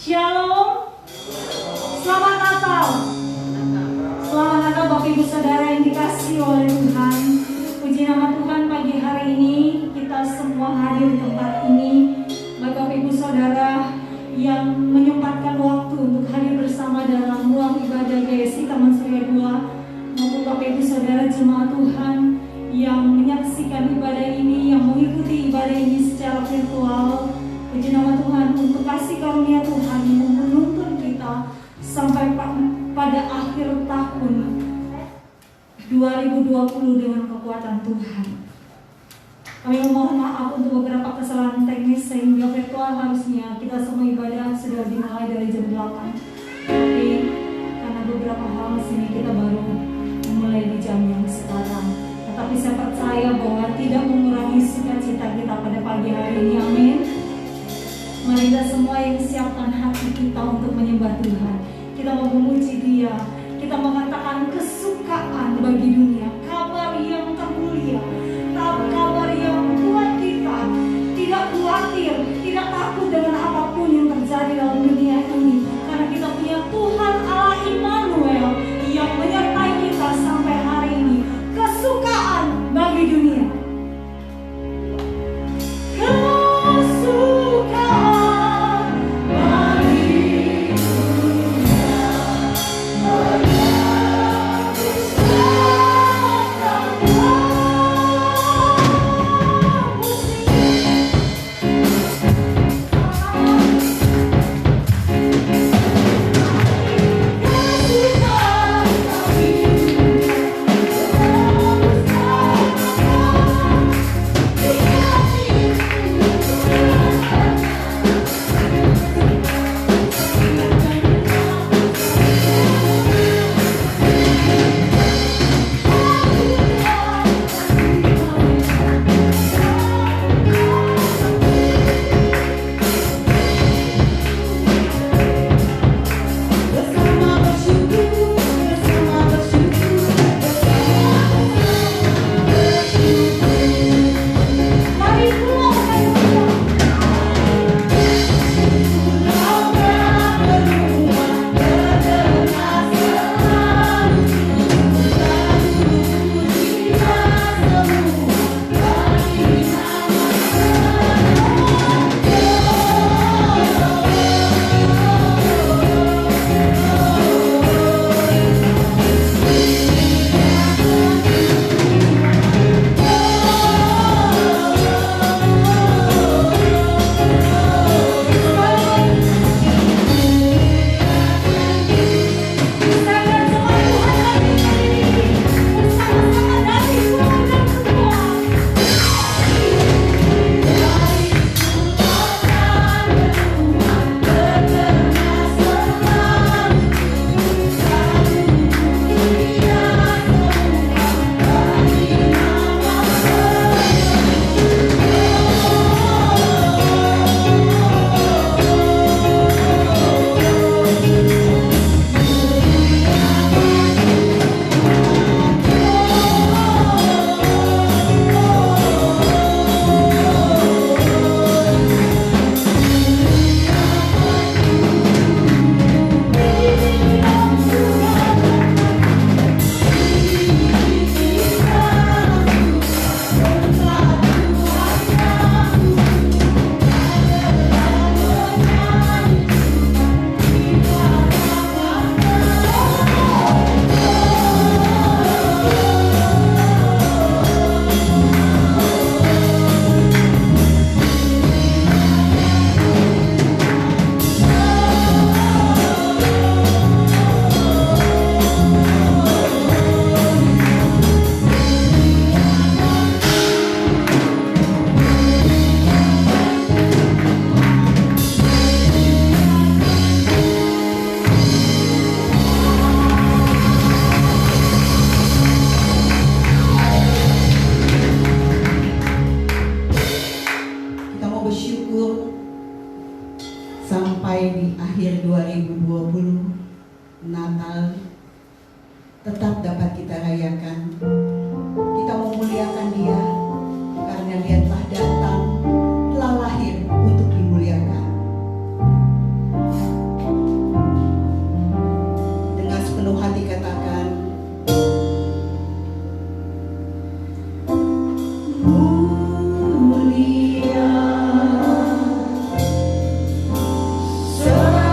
Shalom, selamat Natal. Selamat Natal Bapak Ibu Saudara yang dikasihi oleh Tuhan. Puji nama Tuhan, pagi hari ini kita semua hadir di tempat ini. Bapak Ibu Saudara yang menyempatkan waktu untuk hadir bersama dalam ruang ibadah GSI Taman Surya 2, maupun Bapak Ibu Saudara jemaat Tuhan yang menyaksikan ibadah ini, yang mengikuti ibadah ini secara virtual. Puji nama Tuhan untuk kasih karunia Tuhan yang menuntun kita sampai pada akhir tahun 2020 dengan kekuatan Tuhan. Kami mohon maaf untuk beberapa kesalahan teknis sehingga virtual harusnya kita semua ibadah sudah dimulai dari jam 8. Tapi karena beberapa hal sini kita baru memulai di jam yang sekarang. Tetapi saya percaya bahwa tidak mengurangi sukacita kita pada pagi hari ini. Amin. Mari kita semua yang siapkan hati kita untuk menyembah Tuhan. Kita mau memuji Dia. Kita mengatakan kesukaan bagi dunia, kabar yang termulia, kabar yang buat kita tidak khawatir, tidak takut dengan apapun yang terjadi dalam dunia ini. Karena kita punya Tuhan Allah Immanuel yang menyertai kita sampai hari ini. Kesukaan bagi dunia. Kesukaan bagi dunia. kita rayakan. Kita memuliakan Dia karena Dia telah datang, telah lahir untuk dimuliakan. Dengan sepenuh hati katakan, mulia. Sembah mulia.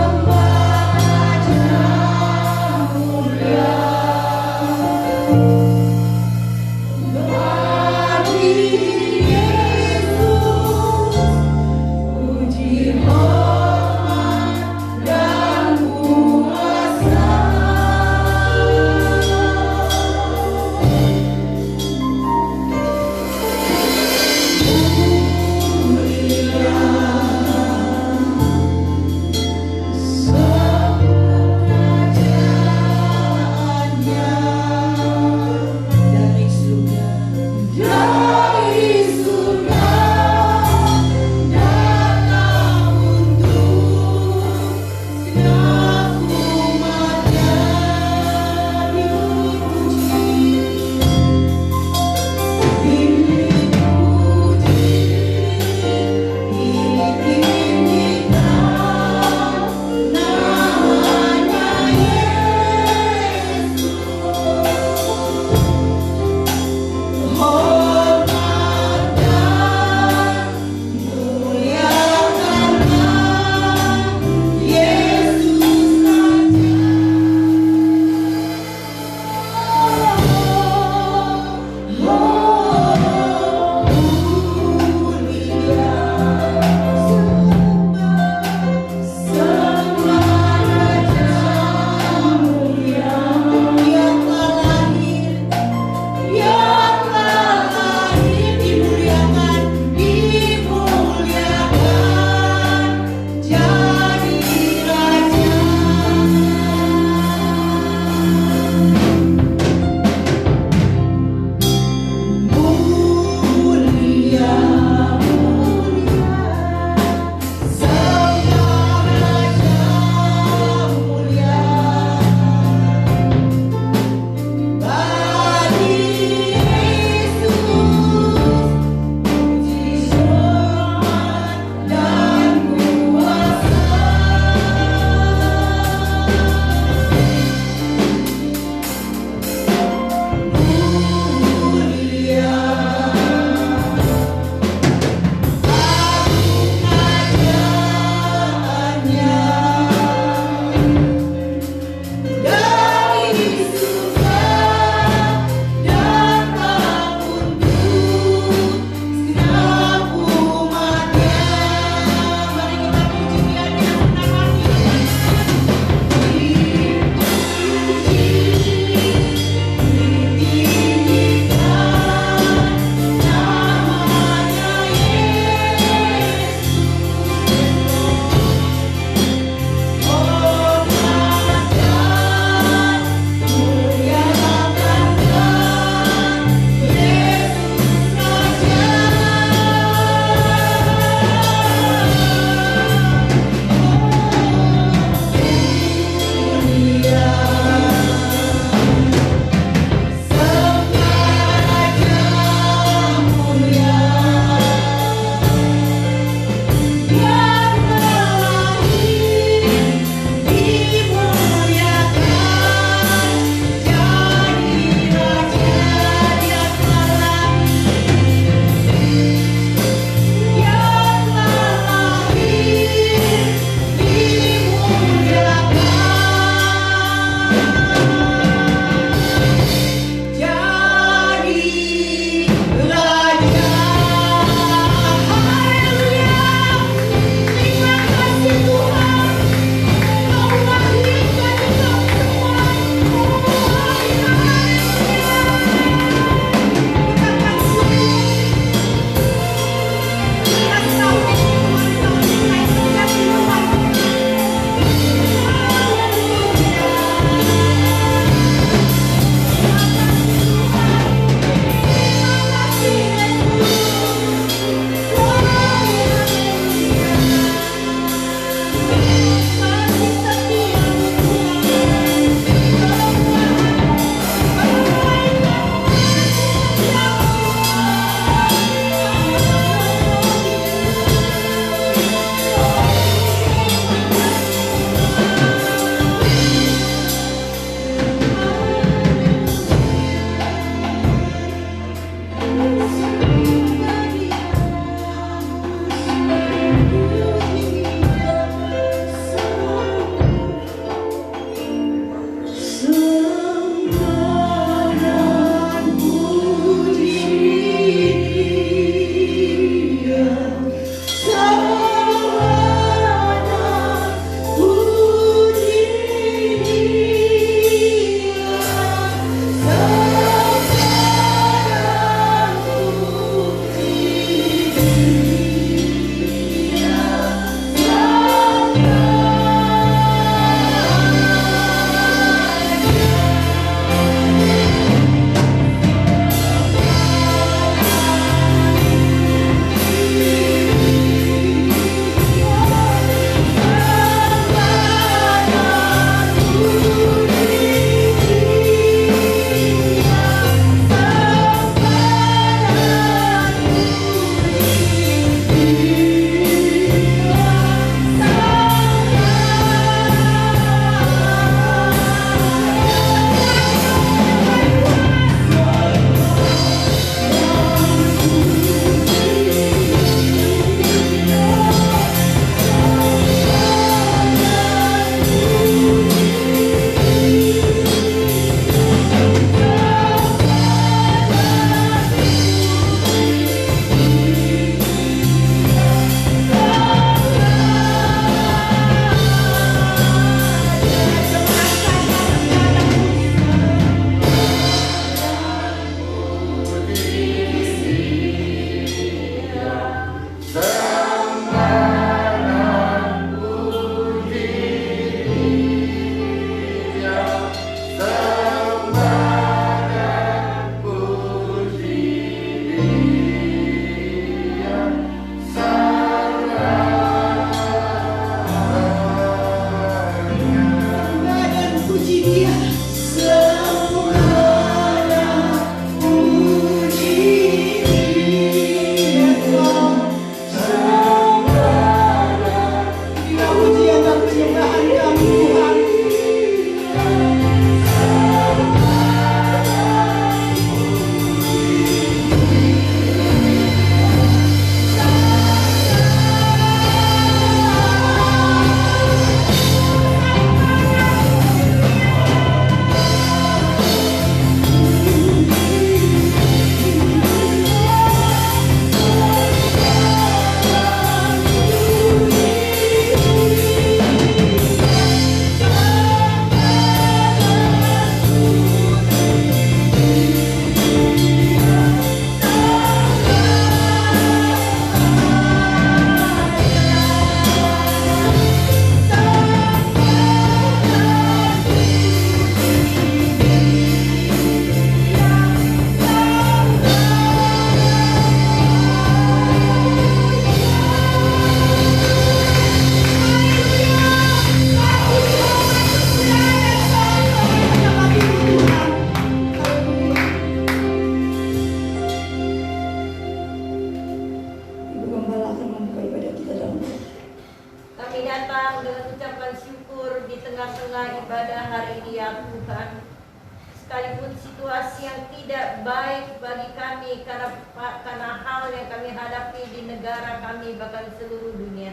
situasi yang tidak baik bagi kami karena hal yang kami hadapi di negara kami bahkan seluruh dunia.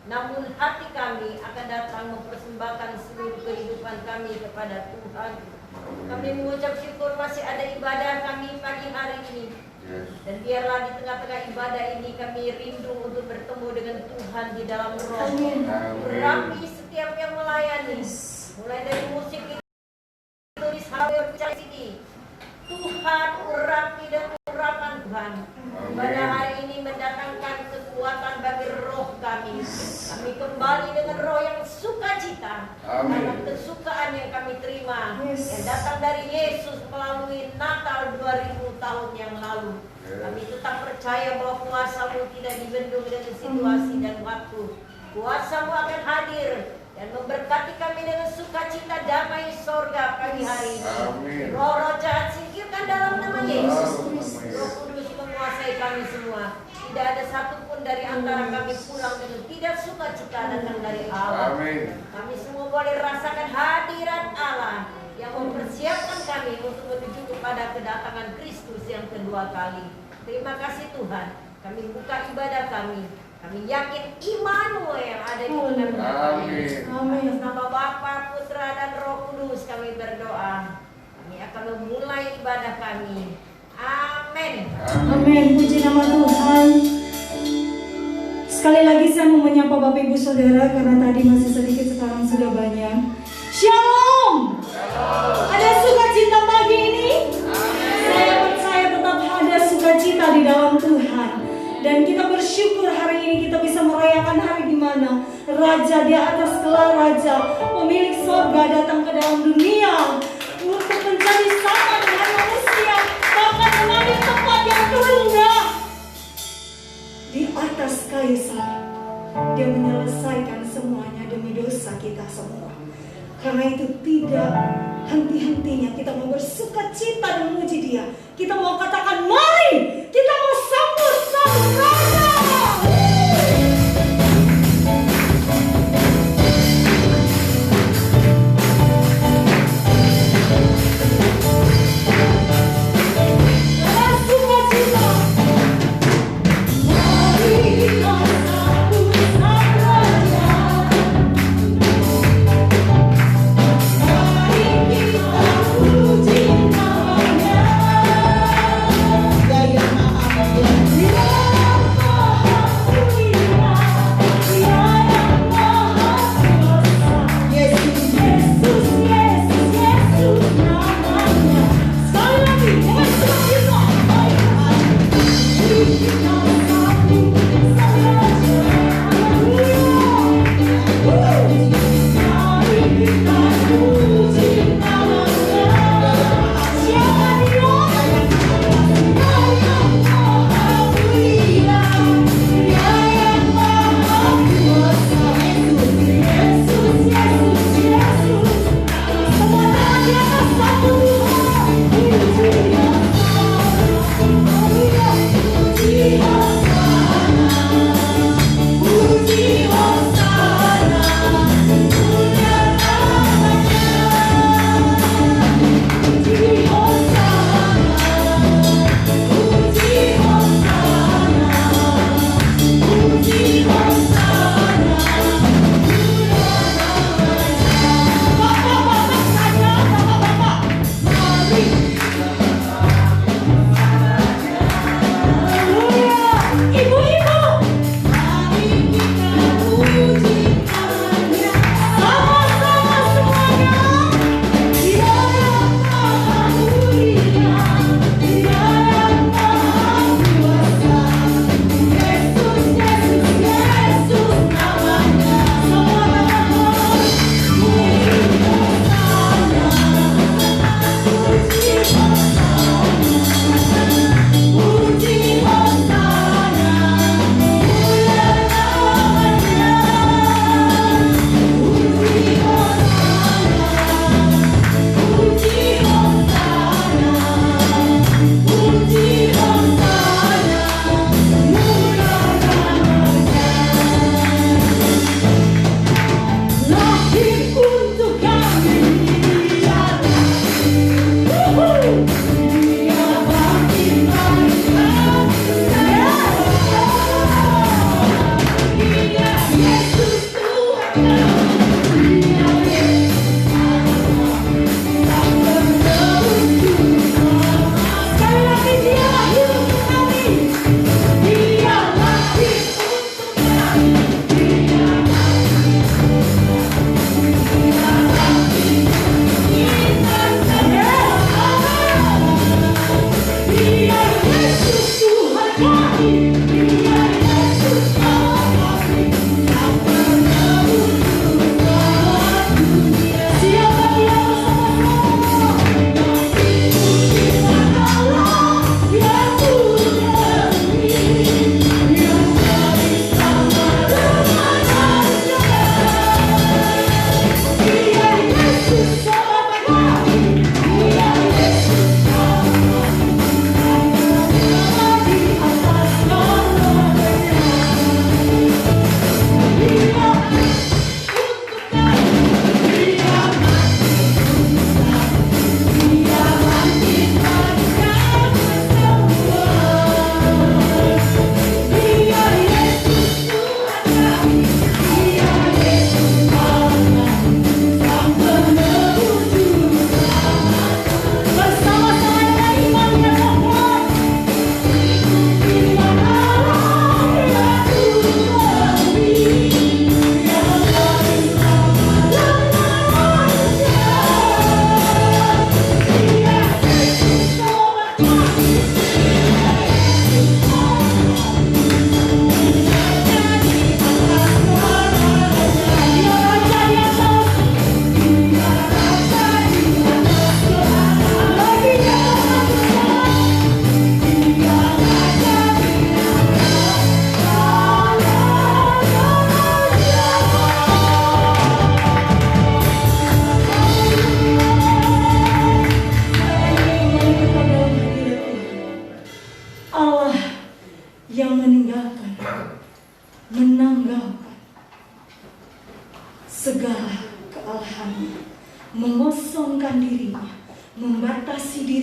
Namun hati kami akan datang mempersembahkan seluruh kehidupan kami kepada Tuhan. Kami mengucap syukur masih ada ibadah kami pagi hari ini. Dan biarlah di tengah-tengah ibadah ini kami rindu untuk bertemu dengan Tuhan di dalam roh. Urapi setiap yang melayani, mulai dari musik tulis bicara sini. Tuhan urapi dan urapan Tuhan. Pada hari ini mendatangkan kekuatan bagi roh kami. Kami kembali dengan roh yang sukacita karena kesukaan yang kami terima yang datang dari Yesus melalui Natal 2000 tahun yang lalu. Kami tetap percaya bahwa kuasa-Mu tidak dibendung dengan situasi dan waktu. Kuasa-Mu akan hadir dan memberkati kami dengan sukacita damai sorga pagi hari ini. Roh-roh jahat singkirkan dalam nama Yesus. Roh Kudus menguasai kami semua. Tidak ada satupun dari antara kami pulang dengan tidak sukacita datang dari Allah. Kami semua boleh rasakan hadirat Allah yang mempersiapkan kami untuk menuju kepada kedatangan Kristus yang kedua kali. Terima kasih Tuhan. Kami buka ibadah kami. Kami yakin Immanuel yang ada di tengah-tengah kami. Atas nama Bapa, Putra, dan Roh Kudus kami berdoa. Kami akan memulai ibadah kami. Amin. Amin. Puji nama Tuhan. Sekali lagi saya mau menyapa Bapak Ibu Saudara karena tadi masih sedikit, sekarang sudah banyak. Shalom. Ada sukacita pagi ini? Saya percaya tetap ada sukacita di dalam Tuhan. Dan kita bersyukur hari ini kita bisa merayakan hari di mana Raja di atas gelar Raja, pemilik sorga datang ke dalam dunia untuk menjadi sama dengan manusia, bahkan mengambil tempat yang terendah di atas kayu salib. Dia menyelesaikan semuanya demi dosa kita semua. Karena itu tidak henti-hentinya kita mau bersuka cita dan memuji Dia. Kita mau katakan mari, kita mau sambut sang Raja. Puji namanya.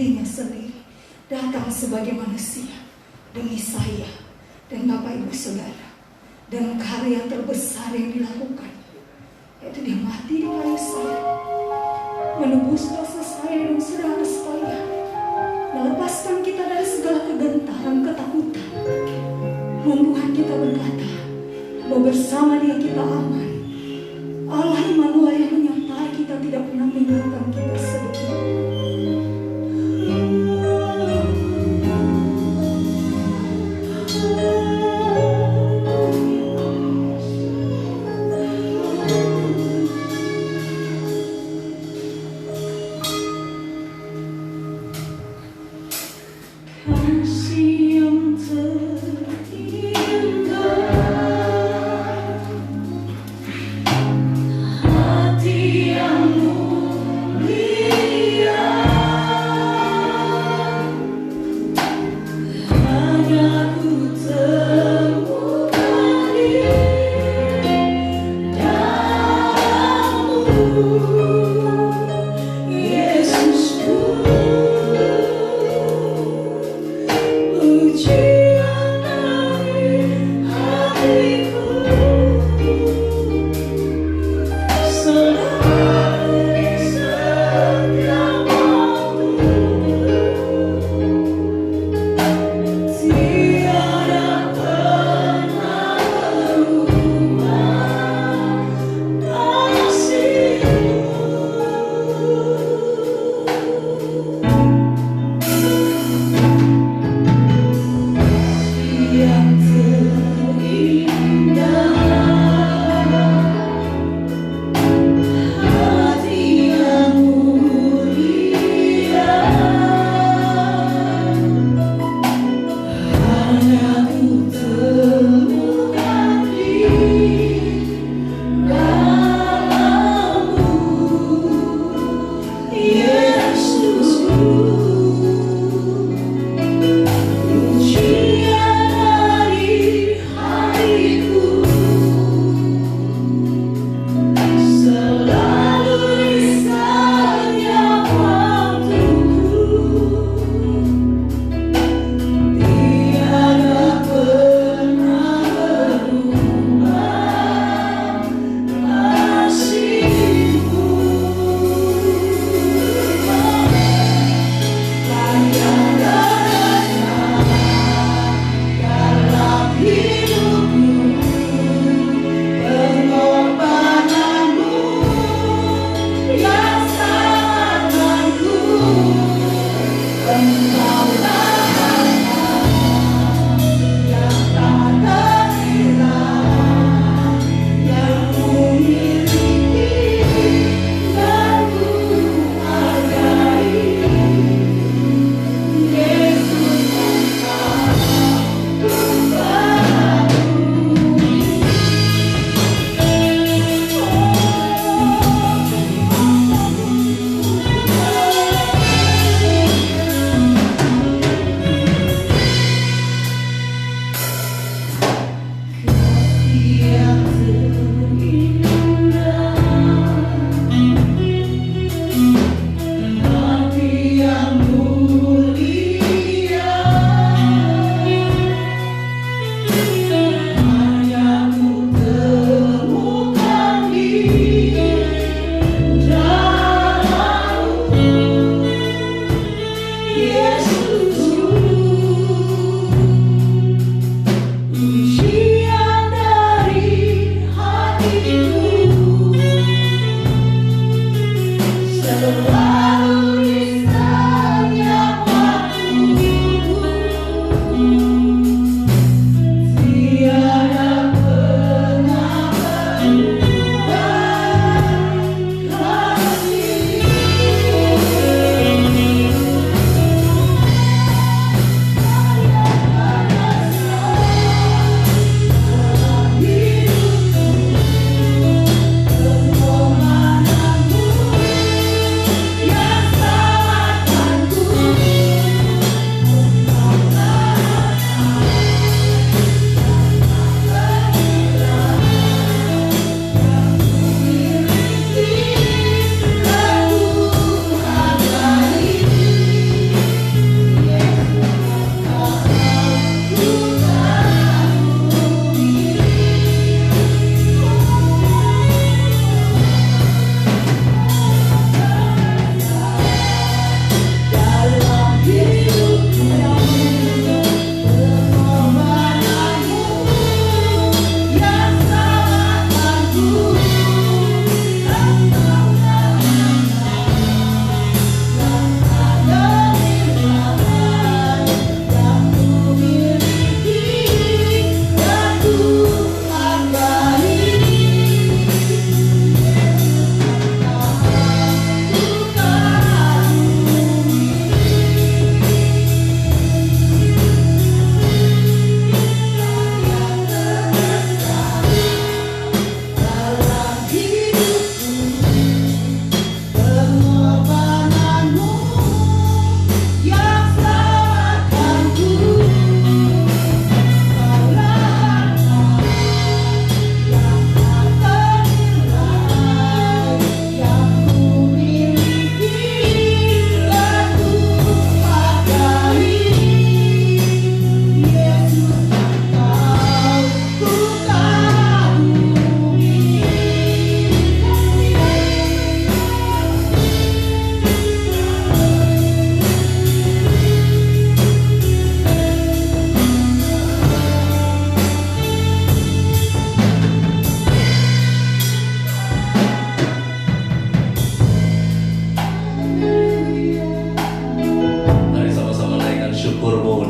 dirinya sendiri datang sebagai manusia demi saya dan Bapak Ibu Saudara. Dan karya terbesar yang dilakukan, yaitu dia mati di kayu salib, menebus dosa saya dan saudara sekalian, melepaskan kita dari segala kegentaran, ketakutan, membuat kita berkata bahwa bersama Dia kita aman. Allah Immanuel yang menyertai kita, tidak pernah meninggalkan kita sedikit.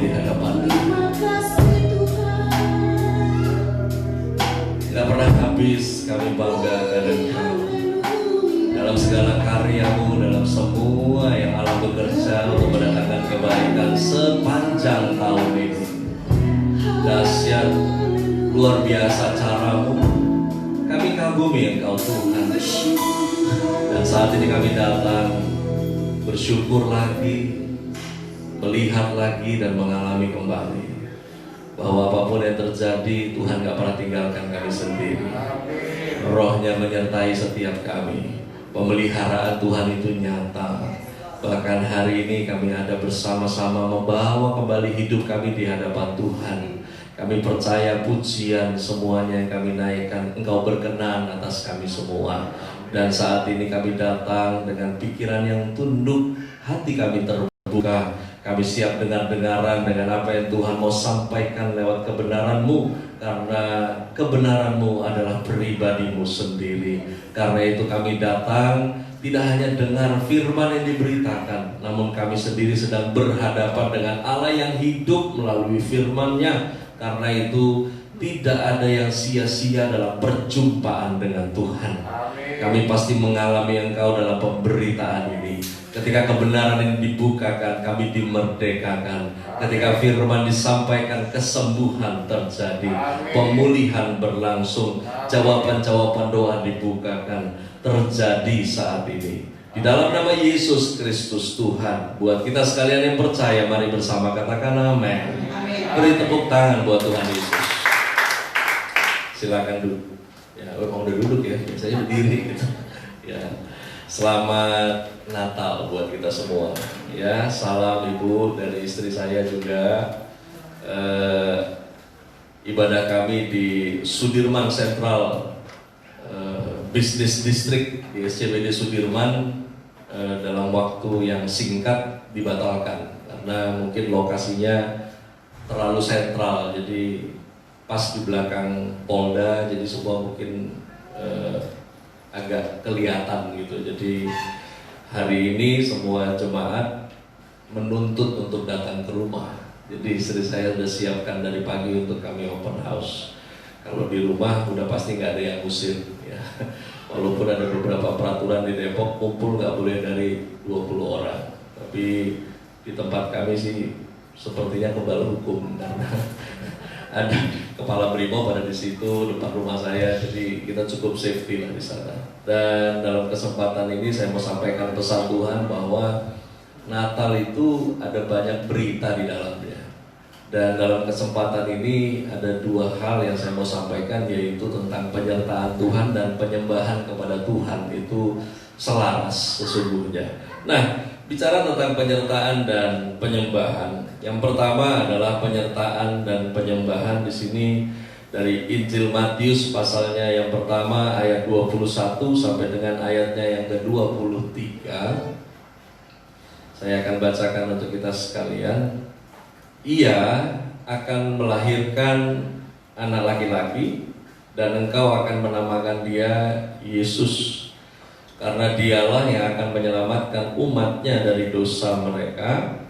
di hadapan-Mu. Tidak pernah habis kami banggakan Engkau dalam segala karya-Mu, dalam semua yang Allah bekerja untuk mendatangkan kebaikan sepanjang tahun ini. Dahsyat, luar biasa cara-Mu. Kami kagumi Engkau Tuhan. Dan saat ini kami datang bersyukur lagi, melihat lagi dan mengalami kembali bahwa apapun yang terjadi, Tuhan gak pernah tinggalkan kami sendiri. Roh-Nya menyertai setiap kami. Pemeliharaan Tuhan itu nyata. Bahkan hari ini kami ada bersama-sama membawa kembali hidup kami di hadapan Tuhan. Kami percaya pujian semuanya yang kami naikkan, Engkau berkenan atas kami semua. Dan saat ini kami datang dengan pikiran yang tunduk, hati kami terbuka. Kami siap dengar-dengaran dengan apa yang Tuhan mau sampaikan lewat kebenaran-Mu. Karena kebenaran-Mu adalah pribadi-Mu sendiri. Karena itu kami datang tidak hanya dengar firman yang diberitakan, namun kami sendiri sedang berhadapan dengan Allah yang hidup melalui firman-Nya. Karena itu tidak ada yang sia-sia dalam perjumpaan dengan Tuhan. Kami pasti mengalami Engkau dalam pemberitaan ini. Ketika kebenaran ini dibukakan, kami dimerdekakan. Ketika firman disampaikan, kesembuhan terjadi, pemulihan berlangsung, jawaban-jawaban doa dibukakan, terjadi saat ini. Di dalam nama Yesus Kristus Tuhan. Buat kita sekalian yang percaya, mari bersama katakan amin. Beri tepuk tangan buat Tuhan Yesus. Silakan duduk. Ya, memang udah duduk ya, biasanya berdiri gitu. Ya. Selamat Natal buat kita semua. Ya, salam Ibu dari istri saya juga. Ibadah kami di Sudirman Central Business District di SCBD Sudirman dalam waktu yang singkat dibatalkan karena mungkin lokasinya terlalu sentral, jadi pas di belakang Polda, jadi semua mungkin agak kelihatan gitu. Jadi hari ini semua jemaat menuntut untuk datang ke rumah. Jadi istri saya sudah siapkan dari pagi untuk kami open house. Kalau di rumah udah pasti nggak ada yang usir ya. Walaupun ada beberapa peraturan di Depok, kumpul nggak boleh dari 20 orang. Tapi di tempat kami sih sepertinya kebal hukum karena ada kepala brimob pada di situ depan rumah saya, jadi kita cukup safety lah di sana. Dan dalam kesempatan ini saya mau sampaikan pesan Tuhan bahwa Natal itu ada banyak berita di dalamnya. Dan dalam kesempatan ini ada dua hal yang saya mau sampaikan, yaitu tentang penyertaan Tuhan dan penyembahan kepada Tuhan. Itu selaras sesungguhnya. Nah, bicara tentang penyertaan dan penyembahan, yang pertama adalah penyertaan dan penyembahan di sini dari Injil Matius pasalnya yang pertama ayat 21 sampai dengan ayatnya yang ke-23. Saya akan bacakan untuk kita sekalian. Ia akan melahirkan anak laki-laki dan engkau akan menamakan dia Yesus, karena dialah yang akan menyelamatkan umatnya dari dosa mereka.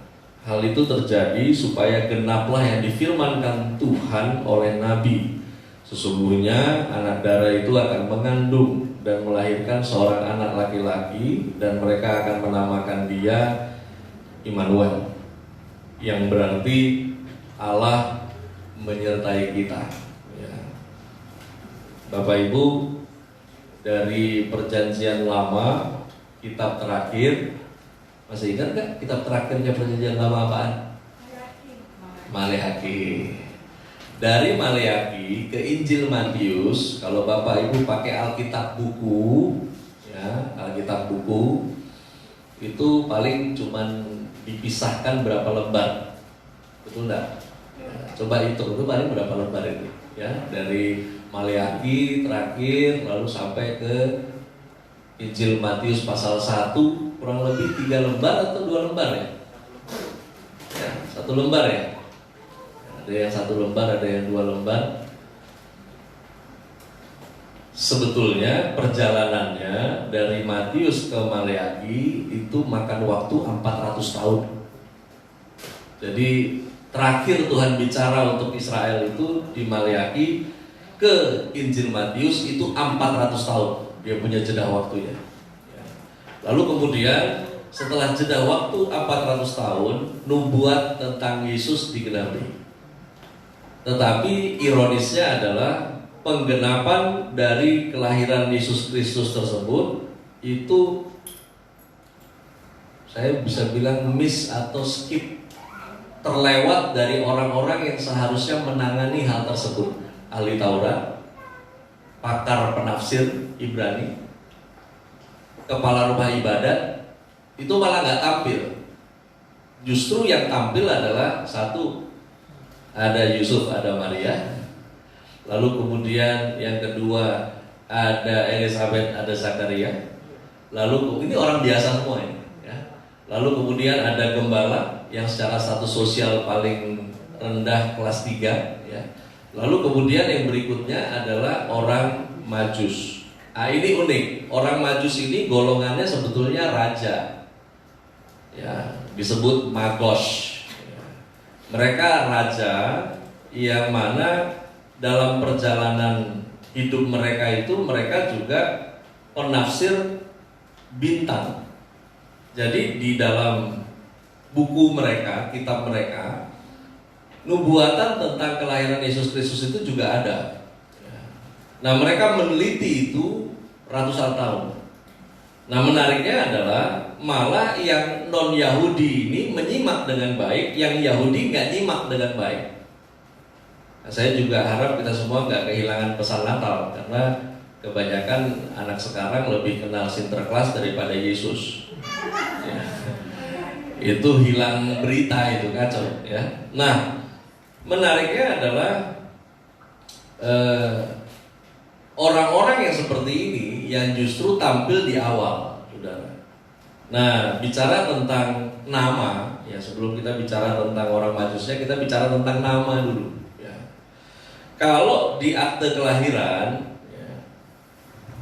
Hal itu terjadi supaya genaplah yang difirmankan Tuhan oleh Nabi. Sesungguhnya anak darah itu akan mengandung dan melahirkan seorang anak laki-laki, dan mereka akan menamakan dia Immanuel, yang berarti Allah menyertai kita. Ya. Bapak Ibu, dari Perjanjian Lama, kitab terakhir, masih ingat gak kitab terakhirnya Perjanjian Lama apaan? Maleakhi. Dari Maleakhi ke Injil Matius, kalau Bapak Ibu pakai Alkitab buku, ya Alkitab buku, itu paling cuman dipisahkan berapa lembar, betul enggak? Ya, coba hitung itu paling berapa lembar itu, ya dari Maleakhi terakhir lalu sampai ke Injil Matius pasal 1, kurang lebih 3 lembar atau 2 lembar ya? Ya, 1 lembar ya? Ada yang 1 lembar, ada yang 2 lembar. Sebetulnya perjalanannya dari Matius ke Maleakhi itu makan waktu 400 tahun. Jadi terakhir Tuhan bicara untuk Israel itu di Maleakhi ke Injil Matius itu 400 tahun dia punya jeda waktunya. Lalu kemudian setelah jeda waktu 400 tahun nubuat tentang Yesus digenapi. Tetapi ironisnya adalah penggenapan dari kelahiran Yesus Kristus tersebut itu saya bisa bilang miss atau skip, terlewat dari orang-orang yang seharusnya menangani hal tersebut. Ahli Taurat, pakar penafsir Ibrani, kepala rumah ibadat, itu malah nggak tampil. Justru yang tampil adalah satu, ada Yusuf, ada Maria. Lalu kemudian yang kedua ada Elizabeth, ada Zakaria. Lalu ini orang biasa semua ini, ya. Lalu kemudian ada gembala yang secara status sosial paling rendah kelas 3, ya. Lalu kemudian yang berikutnya adalah orang Majus. Ini unik. Orang Majus ini golongannya sebetulnya raja, ya, disebut Magos. Mereka raja yang mana dalam perjalanan hidup mereka itu mereka juga penafsir bintang. Jadi di dalam buku mereka, kitab mereka, nubuatan tentang kelahiran Yesus Kristus itu juga ada. Nah, mereka meneliti itu ratusan tahun. Nah, menariknya adalah malah yang non-Yahudi ini menyimak dengan baik, yang Yahudi nggak nyimak dengan baik. Nah, saya juga harap kita semua nggak kehilangan pesan Natal, karena kebanyakan anak sekarang lebih kenal Sinterklas daripada Yesus. Ya. Itu hilang berita, itu kacau, ya. Nah, menariknya adalah orang-orang yang seperti ini yang justru tampil di awal, saudara. Nah, bicara tentang nama, ya, sebelum kita bicara tentang orang Majusnya, kita bicara tentang nama dulu, ya. Kalau di akte kelahiran, ya,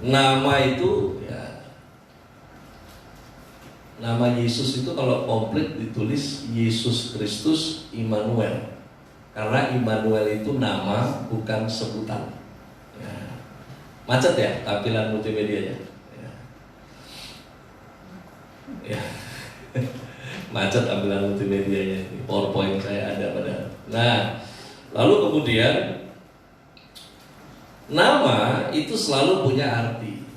nama itu, ya, nama Yesus itu kalau komplit ditulis Yesus Kristus Immanuel. Karena Immanuel itu nama, bukan sebutan. Ya. Macet ya tampilan multimedianya. Ya. Ya. Macet tampilan multimedianya. PowerPoint saya ada padahal. Nah, lalu kemudian nama itu selalu punya arti.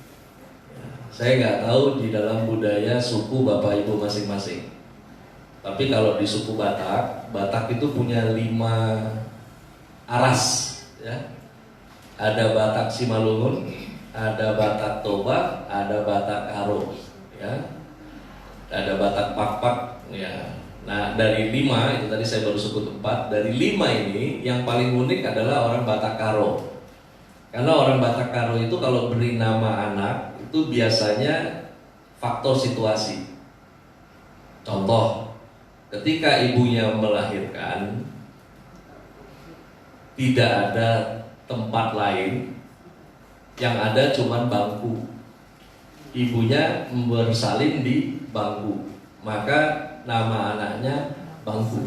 Ya. Saya nggak tahu di dalam budaya suku Bapak Ibu masing-masing. Tapi kalau di suku Batak, Batak itu punya 5 aras, ya. Ada Batak Simalungun, ada Batak Toba, ada Batak Karo, ya. Ada Batak Pakpak, ya. Nah, dari 5 itu tadi saya baru sebut 4. Dari 5 ini yang paling unik adalah orang Batak Karo. Karena orang Batak Karo itu kalau beri nama anak itu biasanya faktor situasi. Contoh, ketika ibunya melahirkan, tidak ada tempat lain, yang ada cuma bangku. Ibunya bersalin di bangku, maka nama anaknya Bangku.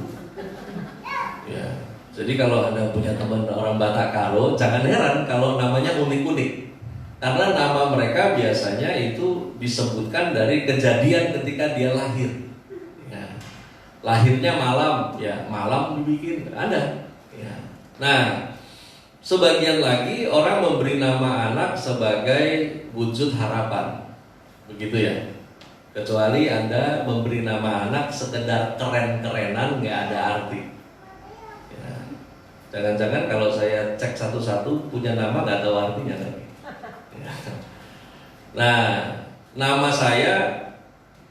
Ya. Jadi kalau Anda punya teman orang Batak Karo, jangan heran kalau namanya unik-unik. Karena nama mereka biasanya itu disebutkan dari kejadian ketika dia lahir. Ya. Lahirnya malam, ya malam dibikin ada. Ya. Nah, sebagian lagi orang memberi nama anak sebagai wujud harapan, begitu ya. Kecuali Anda memberi nama anak sekedar keren-kerenan, nggak ada arti. Ya. Jangan-jangan kalau saya cek satu-satu punya nama nggak tahu artinya lagi. Ya. Nah, nama saya,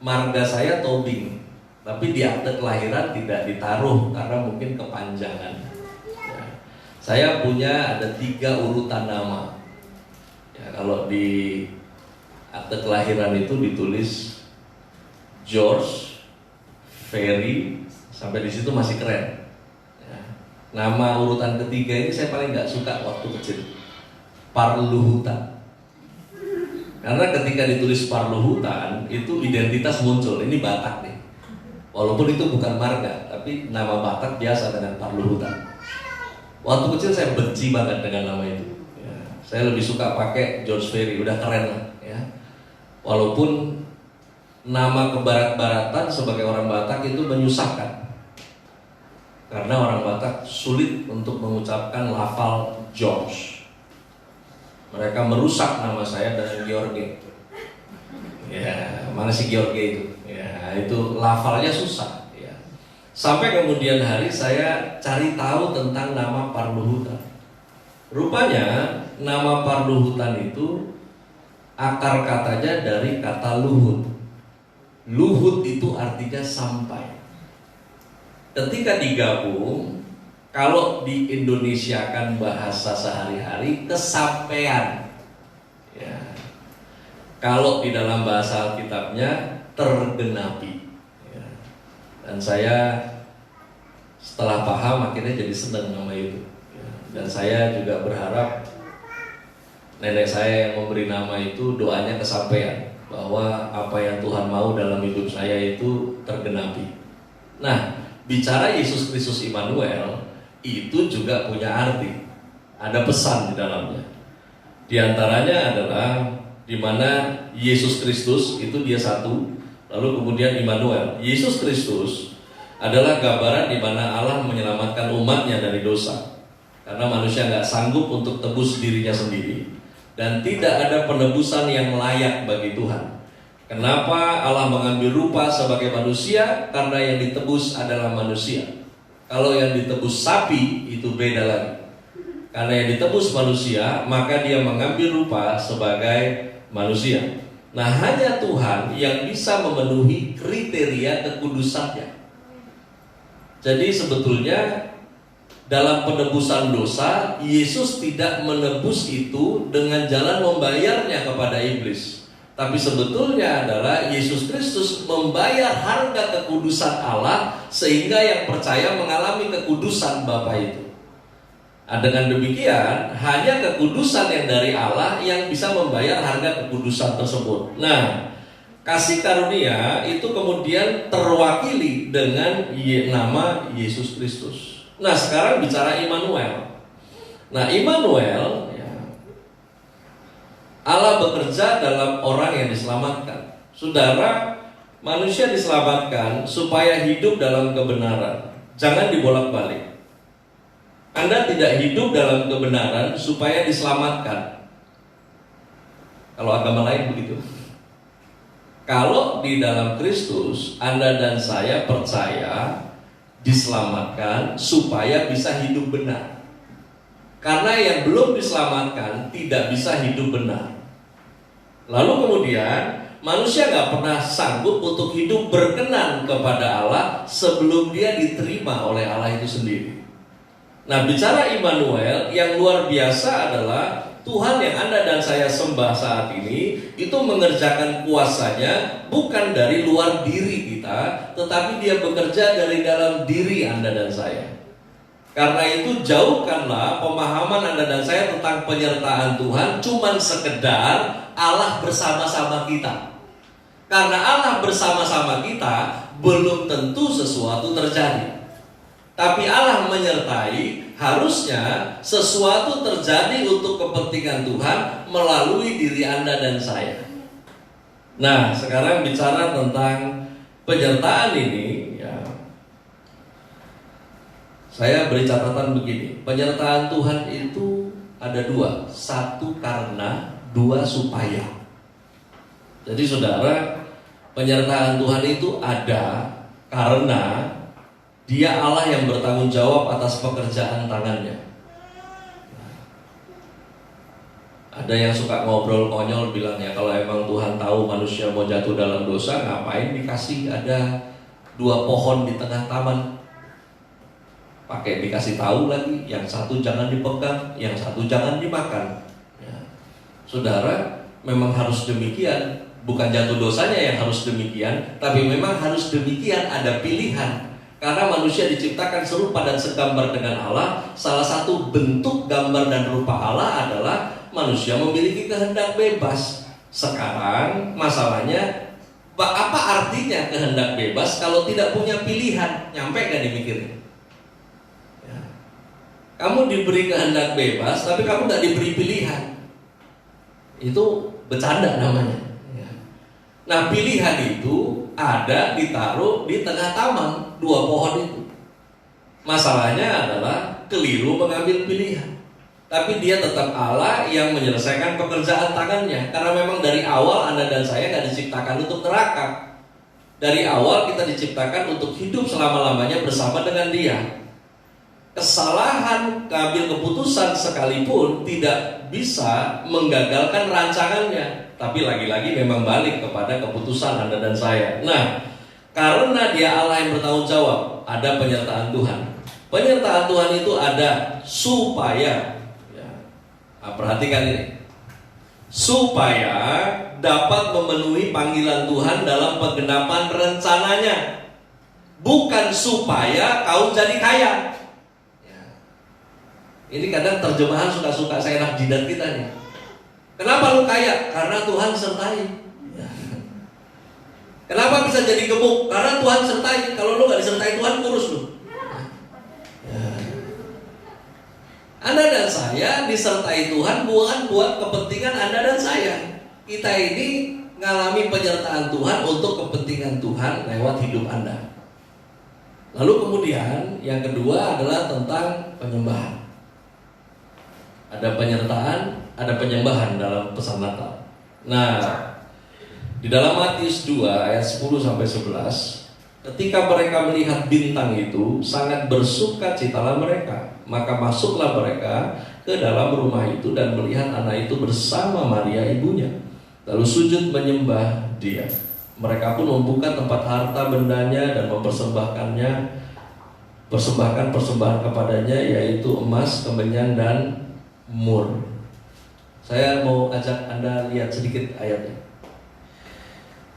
marga saya Tobing, tapi di akte kelahiran tidak ditaruh karena mungkin kepanjangan. Ya. Saya punya ada 3 urutan nama. Ya, kalau di akte kelahiran itu ditulis George, Ferry, sampai di situ masih keren. Ya. Nama urutan ketiga ini saya paling nggak suka waktu kecil, Parluhutan. Karena ketika ditulis Parluhutan itu identitas muncul, ini Batak nih. Walaupun itu bukan marga, tapi nama Batak biasa dengan Parluhutan. Waktu kecil saya benci banget dengan nama itu. Ya, saya lebih suka pakai George Ferry, udah keren lah. Ya. Walaupun nama kebarat-baratan sebagai orang Batak itu menyusahkan, karena orang Batak sulit untuk mengucapkan lafal George. Mereka merusak nama saya dengan George. Ya, mana si George itu? Ya, itu lafalnya susah. Ya. Sampai kemudian hari saya cari tahu tentang nama Parluhutan. Rupanya nama Parluhutan itu akar katanya dari kata luhut. Luhut itu artinya sampai. Ketika digabung, kalau di Indonesia kan bahasa sehari-hari kesampaian. Ya. Kalau di dalam bahasa Alkitabnya tergenapi. Ya. Dan saya setelah paham akhirnya jadi senang nama itu. Ya. Dan saya juga berharap nenek saya yang memberi nama itu doanya kesampaian, bahwa apa yang Tuhan mau dalam hidup saya itu tergenapi. Nah, bicara Yesus Kristus Immanuel itu juga punya arti, ada pesan di dalamnya. Di antaranya adalah di mana Yesus Kristus itu dia satu, lalu kemudian Immanuel. Yesus Kristus adalah gambaran di mana Allah menyelamatkan umatnya dari dosa, karena manusia nggak sanggup untuk tebus dirinya sendiri, dan tidak ada penebusan yang layak bagi Tuhan. Kenapa Allah mengambil rupa sebagai manusia? Karena yang ditebus adalah manusia. Kalau yang ditebus sapi itu beda lagi. Karena yang ditebus manusia, maka dia mengambil rupa sebagai manusia. Nah, hanya Tuhan yang bisa memenuhi kriteria kekudusannya. Jadi sebetulnya dalam penebusan dosa, Yesus tidak menebus itu dengan jalan membayarnya kepada iblis. Tapi sebetulnya adalah Yesus Kristus membayar harga kekudusan Allah, sehingga yang percaya mengalami kekudusan Bapa itu. Nah, dengan demikian hanya kekudusan yang dari Allah yang bisa membayar harga kekudusan tersebut. Nah, kasih karunia itu kemudian terwakili dengan nama Yesus Kristus. Nah, sekarang bicara Immanuel. Nah, Immanuel, ya, Allah bekerja dalam orang yang diselamatkan. Saudara, manusia diselamatkan supaya hidup dalam kebenaran. Jangan dibolak-balik. Anda tidak hidup dalam kebenaran supaya diselamatkan. Kalau agama lain begitu. Kalau di dalam Kristus, Anda dan saya percaya diselamatkan supaya bisa hidup benar. Karena yang belum diselamatkan tidak bisa hidup benar. Lalu kemudian manusia gak pernah sanggup untuk hidup berkenan kepada Allah sebelum dia diterima oleh Allah itu sendiri. Nah, bicara Immanuel, yang luar biasa adalah Tuhan yang Anda dan saya sembah saat ini itu mengerjakan kuasanya bukan dari luar diri kita, tetapi dia bekerja dari dalam diri Anda dan saya. Karena itu jauhkanlah pemahaman Anda dan saya tentang penyertaan Tuhan cuman sekedar Allah bersama-sama kita. Karena Allah bersama-sama kita belum tentu sesuatu terjadi. Tapi Allah menyertai, harusnya sesuatu terjadi untuk kepentingan Tuhan melalui diri Anda dan saya. Nah, sekarang bicara tentang penyertaan ini, ya, saya beri catatan begini. Penyertaan Tuhan itu ada dua. Satu karena, dua supaya. Jadi saudara, penyertaan Tuhan itu ada karena Dia Allah yang bertanggung jawab atas pekerjaan tangannya. Ada yang suka ngobrol konyol bilang, ya kalau emang Tuhan tahu manusia mau jatuh dalam dosa, ngapain dikasih ada dua pohon di tengah taman? Pakai dikasih tahu lagi, yang satu jangan dipegang, yang satu jangan dimakan. Ya. Saudara, memang harus demikian. Bukan jatuh dosanya yang harus demikian, tapi memang harus demikian, ada pilihan. Karena manusia diciptakan serupa dan segambar dengan Allah. Salah satu bentuk gambar dan rupa Allah adalah manusia memiliki kehendak bebas. Sekarang masalahnya Apa artinya kehendak bebas kalau tidak punya pilihan? Nyampe gak dimikirnya? Ya. Kamu diberi kehendak bebas, tapi kamu gak diberi pilihan. Itu bercanda namanya. Ya. Nah, pilihan itu ada ditaruh di tengah taman, 2 pohon itu. Masalahnya adalah keliru mengambil pilihan. Tapi dia tetap Allah yang menyelesaikan pekerjaan tangannya. Karena memang dari awal Anda dan saya gak diciptakan untuk neraka. Dari awal kita diciptakan untuk hidup selama-lamanya bersama dengan Dia. Kesalahan mengambil keputusan sekalipun tidak bisa menggagalkan rancangannya. Tapi lagi-lagi memang balik kepada keputusan Anda dan saya. Nah, karena Dia Allah yang bertanggung jawab, ada penyertaan Tuhan. Penyertaan Tuhan itu ada supaya, perhatikan ini, supaya dapat memenuhi panggilan Tuhan dalam penggenapan rencananya, bukan supaya kau jadi kaya. Ya. Ini kadang terjemahan suka-suka saya enak jidat kita nih. Kenapa lu kaya? Karena Tuhan sertai. Ya. Kenapa bisa jadi gemuk? Karena Tuhan sertai. Kalau lu gak disertai Tuhan, kurus lu. Anda dan saya disertai Tuhan bukan buat kepentingan Anda dan saya. Kita ini ngalami penyertaan Tuhan untuk kepentingan Tuhan lewat hidup Anda. Lalu kemudian yang kedua adalah tentang penyembahan. Ada penyertaan, ada penyembahan dalam pesan Natal. Nah, di dalam Matius 2 ayat 10-11, ketika mereka melihat bintang itu, sangat bersukacitalah mereka. Maka masuklah mereka ke dalam rumah itu dan melihat anak itu bersama Maria ibunya. Lalu sujud menyembah Dia. Mereka pun membuka tempat harta bendanya dan persembahkan persembahan kepadanya, yaitu emas, kemenyan, dan mur. Saya mau ajak Anda lihat sedikit ayatnya.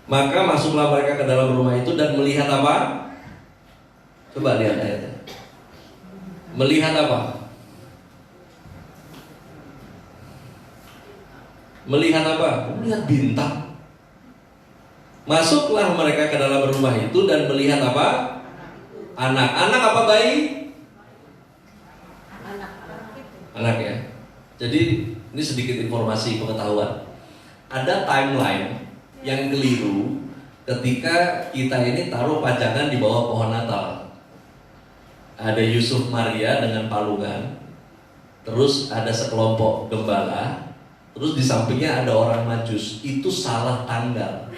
Maka masuklah mereka ke dalam rumah itu dan melihat apa? Coba lihat ayatnya. Melihat apa? Melihat apa? Melihat bintang. Masuklah mereka ke dalam rumah itu dan melihat apa? Anak apa bayi? Anak ya. Jadi ini sedikit informasi pengetahuan. Ada timeline yang keliru ketika kita ini taruh pajangan di bawah pohon Natal. Ada Yusuf Maria dengan palungan, terus ada sekelompok gembala, terus di sampingnya ada orang Majus. Itu salah tanggal.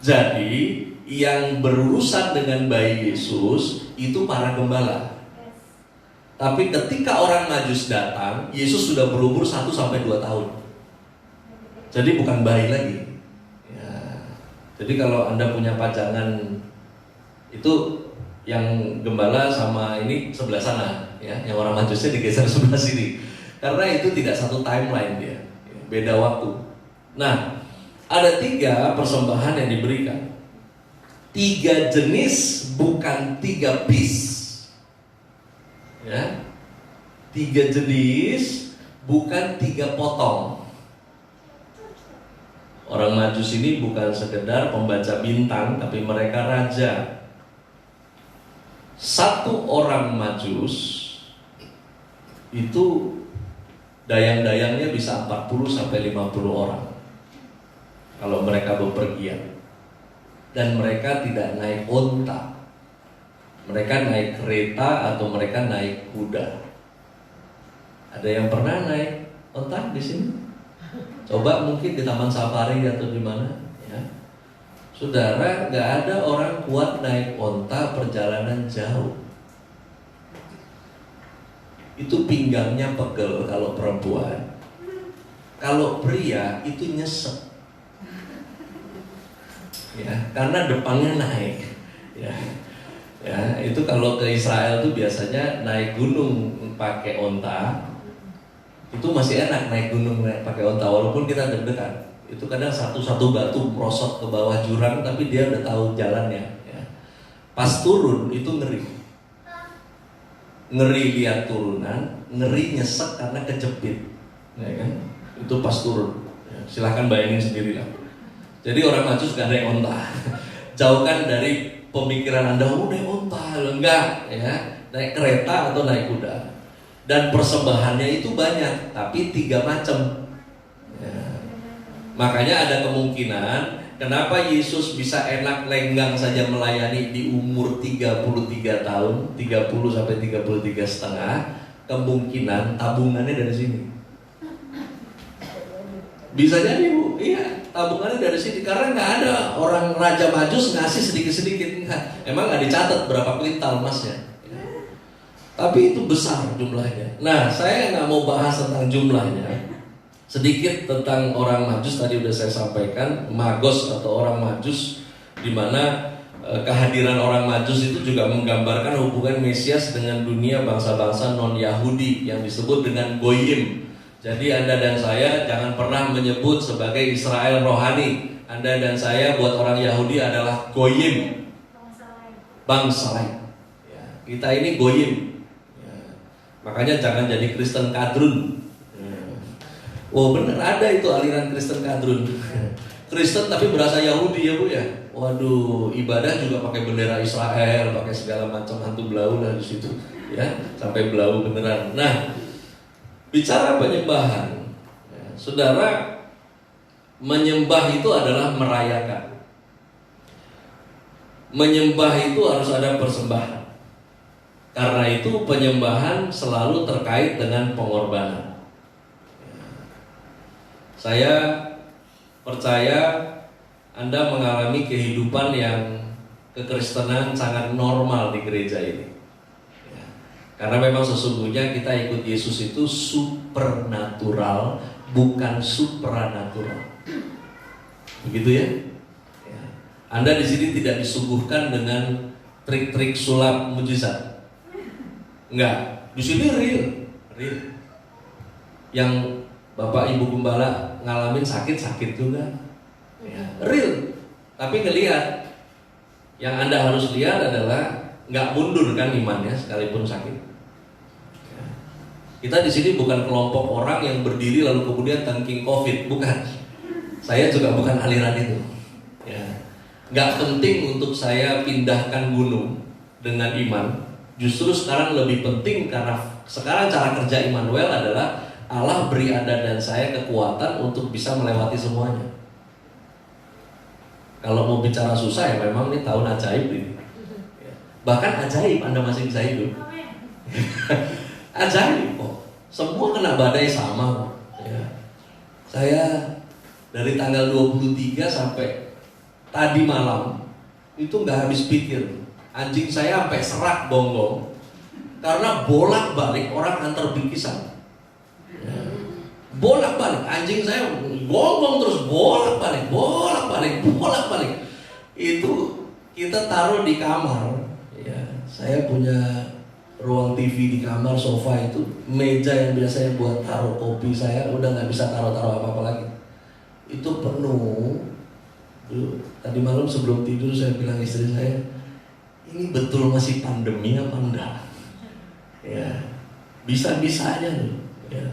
Jadi yang berurusan dengan bayi Yesus itu para gembala. Tapi ketika orang Majus datang, Yesus sudah berumur 1-2 tahun. Jadi bukan bayi lagi. Ya. Jadi kalau Anda punya pajangan itu yang gembala sama ini sebelah sana, ya, yang orang Majusnya digeser sebelah sini. Karena itu tidak satu timeline dia, beda waktu. Nah, ada 3 persembahan yang diberikan. 3 jenis, bukan 3 piece. Ya, 3 jenis, bukan 3 potong. Orang Majus ini bukan sekedar pembaca bintang, tapi mereka raja. Satu orang Majus itu dayang-dayangnya bisa 40-50 orang kalau mereka bepergian. Dan mereka tidak naik onta, mereka naik kereta atau mereka naik kuda. Ada yang pernah naik onta di sini? Coba mungkin di Taman Safari atau di mana? Ya. Saudara, nggak ada orang kuat naik onta perjalanan jauh. Itu pinggangnya pegel kalau perempuan. Kalau pria itu nyesek. Ya, karena depannya naik. Ya. Ya, itu kalau ke Israel tuh biasanya naik gunung pakai onta. Itu masih enak naik gunung pakai onta walaupun kita deg-degan. Itu kadang satu batu merosot ke bawah jurang, tapi dia udah tahu jalannya. Ya. Pas turun itu ngeri. Ngeri lihat turunan, ngeri nyesek karena kejepit. Ya kan? Itu pas turun. Ya, silahkan bayangin sendiri lah. Jadi orang Majus gak naik onta. Jauhkan dari pemikiran Anda, naik onta. Enggak, ya. Naik kereta atau naik kuda. Dan persembahannya itu banyak, tapi 3 macam. Ya. Makanya ada kemungkinan kenapa Yesus bisa enak lenggang saja melayani di umur 33 tahun, 30 sampai 33 setengah. Kemungkinan tabungannya dari sini. Bisa jadi Bu, iya, tabungannya dari sini. Karena nggak ada orang Raja Majus ngasih sedikit-sedikit. Emang nggak dicatat berapa kuintal emasnya. Tapi itu besar jumlahnya. Nah, saya nggak mau bahas tentang jumlahnya. Sedikit tentang orang Majus tadi udah saya sampaikan. Magos atau orang Majus, di mana kehadiran orang Majus itu juga menggambarkan hubungan Mesias dengan dunia bangsa-bangsa non-Yahudi yang disebut dengan Goyim. Jadi Anda dan saya jangan pernah menyebut sebagai Israel rohani. Anda dan saya buat orang Yahudi adalah Goyim, bangsa lain. Ya, kita ini Goyim. Ya, makanya jangan jadi Kristen kadrun. Oh bener, ada itu aliran Kristen kadrun. Kristen tapi berasa Yahudi ya Bu ya. Waduh, ibadah juga pakai bendera Israel, pakai segala macam hantu belau lah di situ, ya, sampai belau beneran. Nah, bicara penyembahan, ya, saudara, menyembah itu adalah merayakan. Menyembah itu harus ada persembahan. Karena itu penyembahan selalu terkait dengan pengorbanan. Saya percaya Anda mengalami kehidupan yang kekristenan sangat normal di gereja ini. Ya. Karena memang sesungguhnya kita ikut Yesus itu supernatural, bukan supranatural. Begitu ya? Ya. Anda di sini tidak disuguhkan dengan trik-trik sulap mujizat. Enggak, di sini real. Yang Bapak Ibu Gembala ngalamin sakit juga, ya, real. Tapi ngelihat, yang Anda harus lihat adalah nggak mundur kan imannya sekalipun sakit. Ya. Kita di sini bukan kelompok orang yang berdiri lalu kemudian tangking COVID, bukan. Saya juga bukan aliran itu. Ya. Nggak penting untuk saya pindahkan gunung dengan iman. Justru sekarang lebih penting karena sekarang cara kerja Immanuel adalah Allah beri Anda dan saya kekuatan untuk bisa melewati semuanya. Kalau mau bicara susah ya memang ini tahun ajaib ini. Bahkan ajaib Anda masih bisa hidup. Ajaib kok. Semua kena badai sama kok. Ya. Saya dari tanggal 23 sampai tadi malam itu nggak habis pikir. Anjing saya sampai serak bonggong karena bolak-balik orang antar bingkisan. Bolak-balik, anjing saya gonggong terus bolak-balik. Itu kita taruh di kamar. Ya, saya punya ruang TV di kamar, sofa itu, meja yang biasanya buat taruh kopi saya udah nggak bisa taruh apa-apa lagi. Itu penuh. Tadi malam sebelum tidur saya bilang istri saya, ini betul masih pandemi apa enggak? Ya, bisa-bisa aja loh. Ya.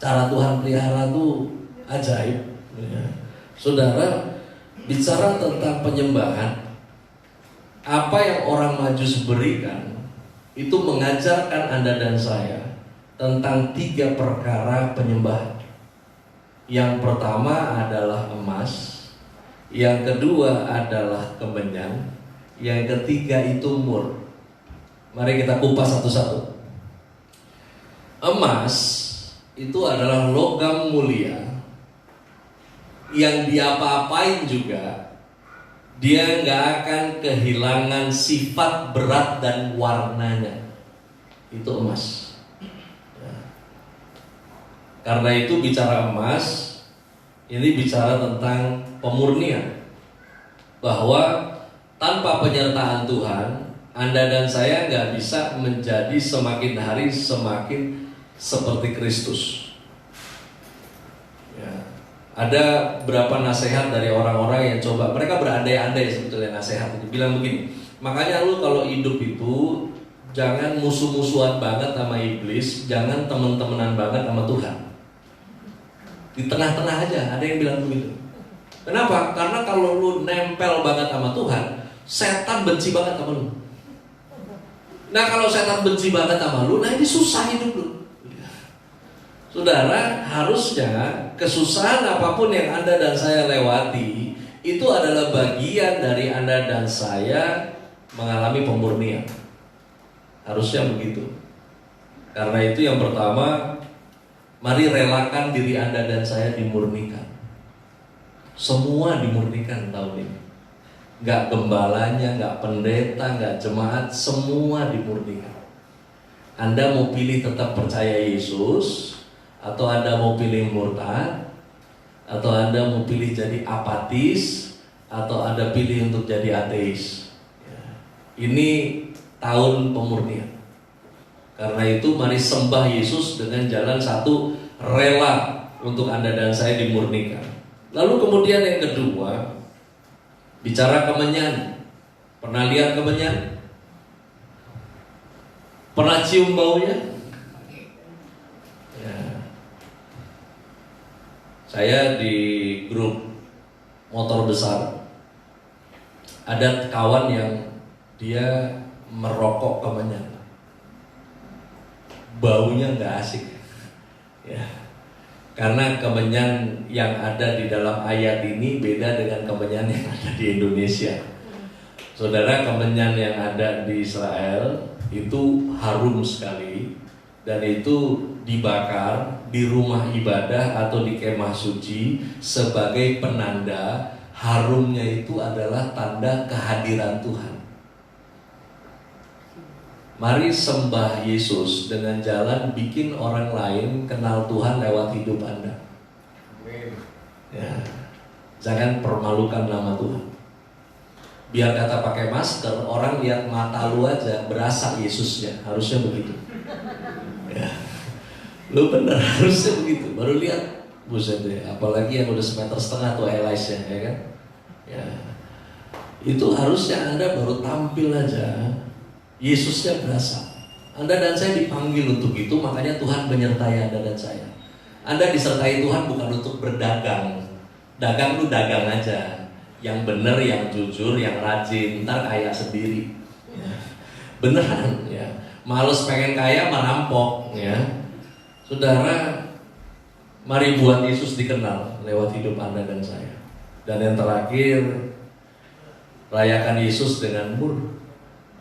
Cara Tuhan pelihara tuh ajaib. Ya. Saudara, bicara tentang penyembahan, apa yang orang Majus berikan itu mengajarkan Anda dan saya tentang 3 perkara penyembahan. Yang pertama adalah emas, yang kedua adalah kemenyan, yang ketiga itu mur. Mari kita kupas satu-satu. Emas itu adalah logam mulia yang diapa-apain juga dia nggak akan kehilangan sifat berat dan warnanya. Itu emas. Ya. Karena itu bicara emas, ini bicara tentang pemurnian. Bahwa tanpa penyertaan Tuhan, Anda dan saya nggak bisa menjadi semakin hari semakin seperti Kristus. Ya. Ada berapa nasihat dari orang-orang yang coba, mereka berandai-andai sebetulnya nasihat itu. Bilang begini, makanya lu kalau hidup itu jangan musuh-musuhan banget sama iblis, jangan temen-temenan banget sama Tuhan. Di tengah-tengah aja, ada yang bilang begitu. Kenapa? Karena kalau lu nempel banget sama Tuhan, setan benci banget sama lu. Nah kalau setan benci banget sama lu, nah ini susah hidup lu. Saudara, harusnya kesusahan apapun yang Anda dan saya lewati, itu adalah bagian dari Anda dan saya mengalami pemurnian. Harusnya begitu. Karena itu yang pertama, mari relakan diri Anda dan saya dimurnikan. Semua dimurnikan tahun ini. Gak gembalanya, gak pendeta, gak jemaat, semua dimurnikan. Anda mau pilih tetap percaya Yesus, atau Anda mau pilih murtad, atau Anda mau pilih jadi apatis, atau Anda pilih untuk jadi ateis. Ini tahun pemurnian. Karena itu mari sembah Yesus dengan jalan satu, rela untuk Anda dan saya dimurnikan. Lalu kemudian yang kedua, bicara kemenyan. Pernah lihat kemenyan? Pernah cium baunya? Ya. Saya di grup motor besar, ada kawan yang dia merokok kemenyan. Baunya nggak asik, ya. Karena kemenyan yang ada di dalam ayat ini beda dengan kemenyan yang ada di Indonesia. Saudara, kemenyan yang ada di Israel itu harum sekali, dan itu dibakar di rumah ibadah atau di kemah suci sebagai penanda. Harumnya itu adalah tanda kehadiran Tuhan. Mari sembah Yesus dengan jalan bikin orang lain kenal Tuhan lewat hidup Anda. Ya. Jangan permalukan nama Tuhan. Biar kata pakai masker, orang lihat mata lu aja berasa Yesusnya. Harusnya begitu. Ya. Lu bener, harusnya begitu. Baru lihat, buset deh. Apalagi yang udah 1,5 meter tuh Elisha, ya kan? Ya. Itu harusnya Anda baru tampil aja, Yesusnya berasa. Anda dan saya dipanggil untuk itu, makanya Tuhan menyertai Anda dan saya. Anda disertai Tuhan bukan untuk berdagang. Dagang lu dagang aja. Yang bener, yang jujur, yang rajin, ntar kaya sendiri. Ya. Beneran, ya. Males pengen kaya merampok, ya. Saudara, mari buat Yesus dikenal lewat hidup Anda dan saya. Dan yang terakhir, rayakan Yesus dengan mur.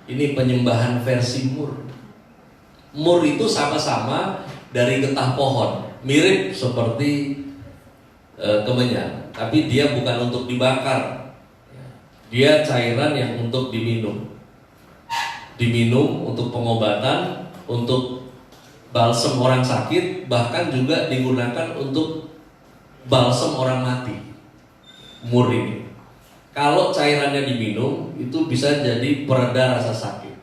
Ini penyembahan versi mur. Mur itu sama-sama dari getah pohon, mirip seperti kemenyan, tapi dia bukan untuk dibakar. Dia cairan yang untuk diminum. Diminum untuk pengobatan, untuk balsem orang sakit, bahkan juga digunakan untuk balsem orang mati. Mur ini, kalau cairannya diminum, itu bisa jadi pereda rasa sakit.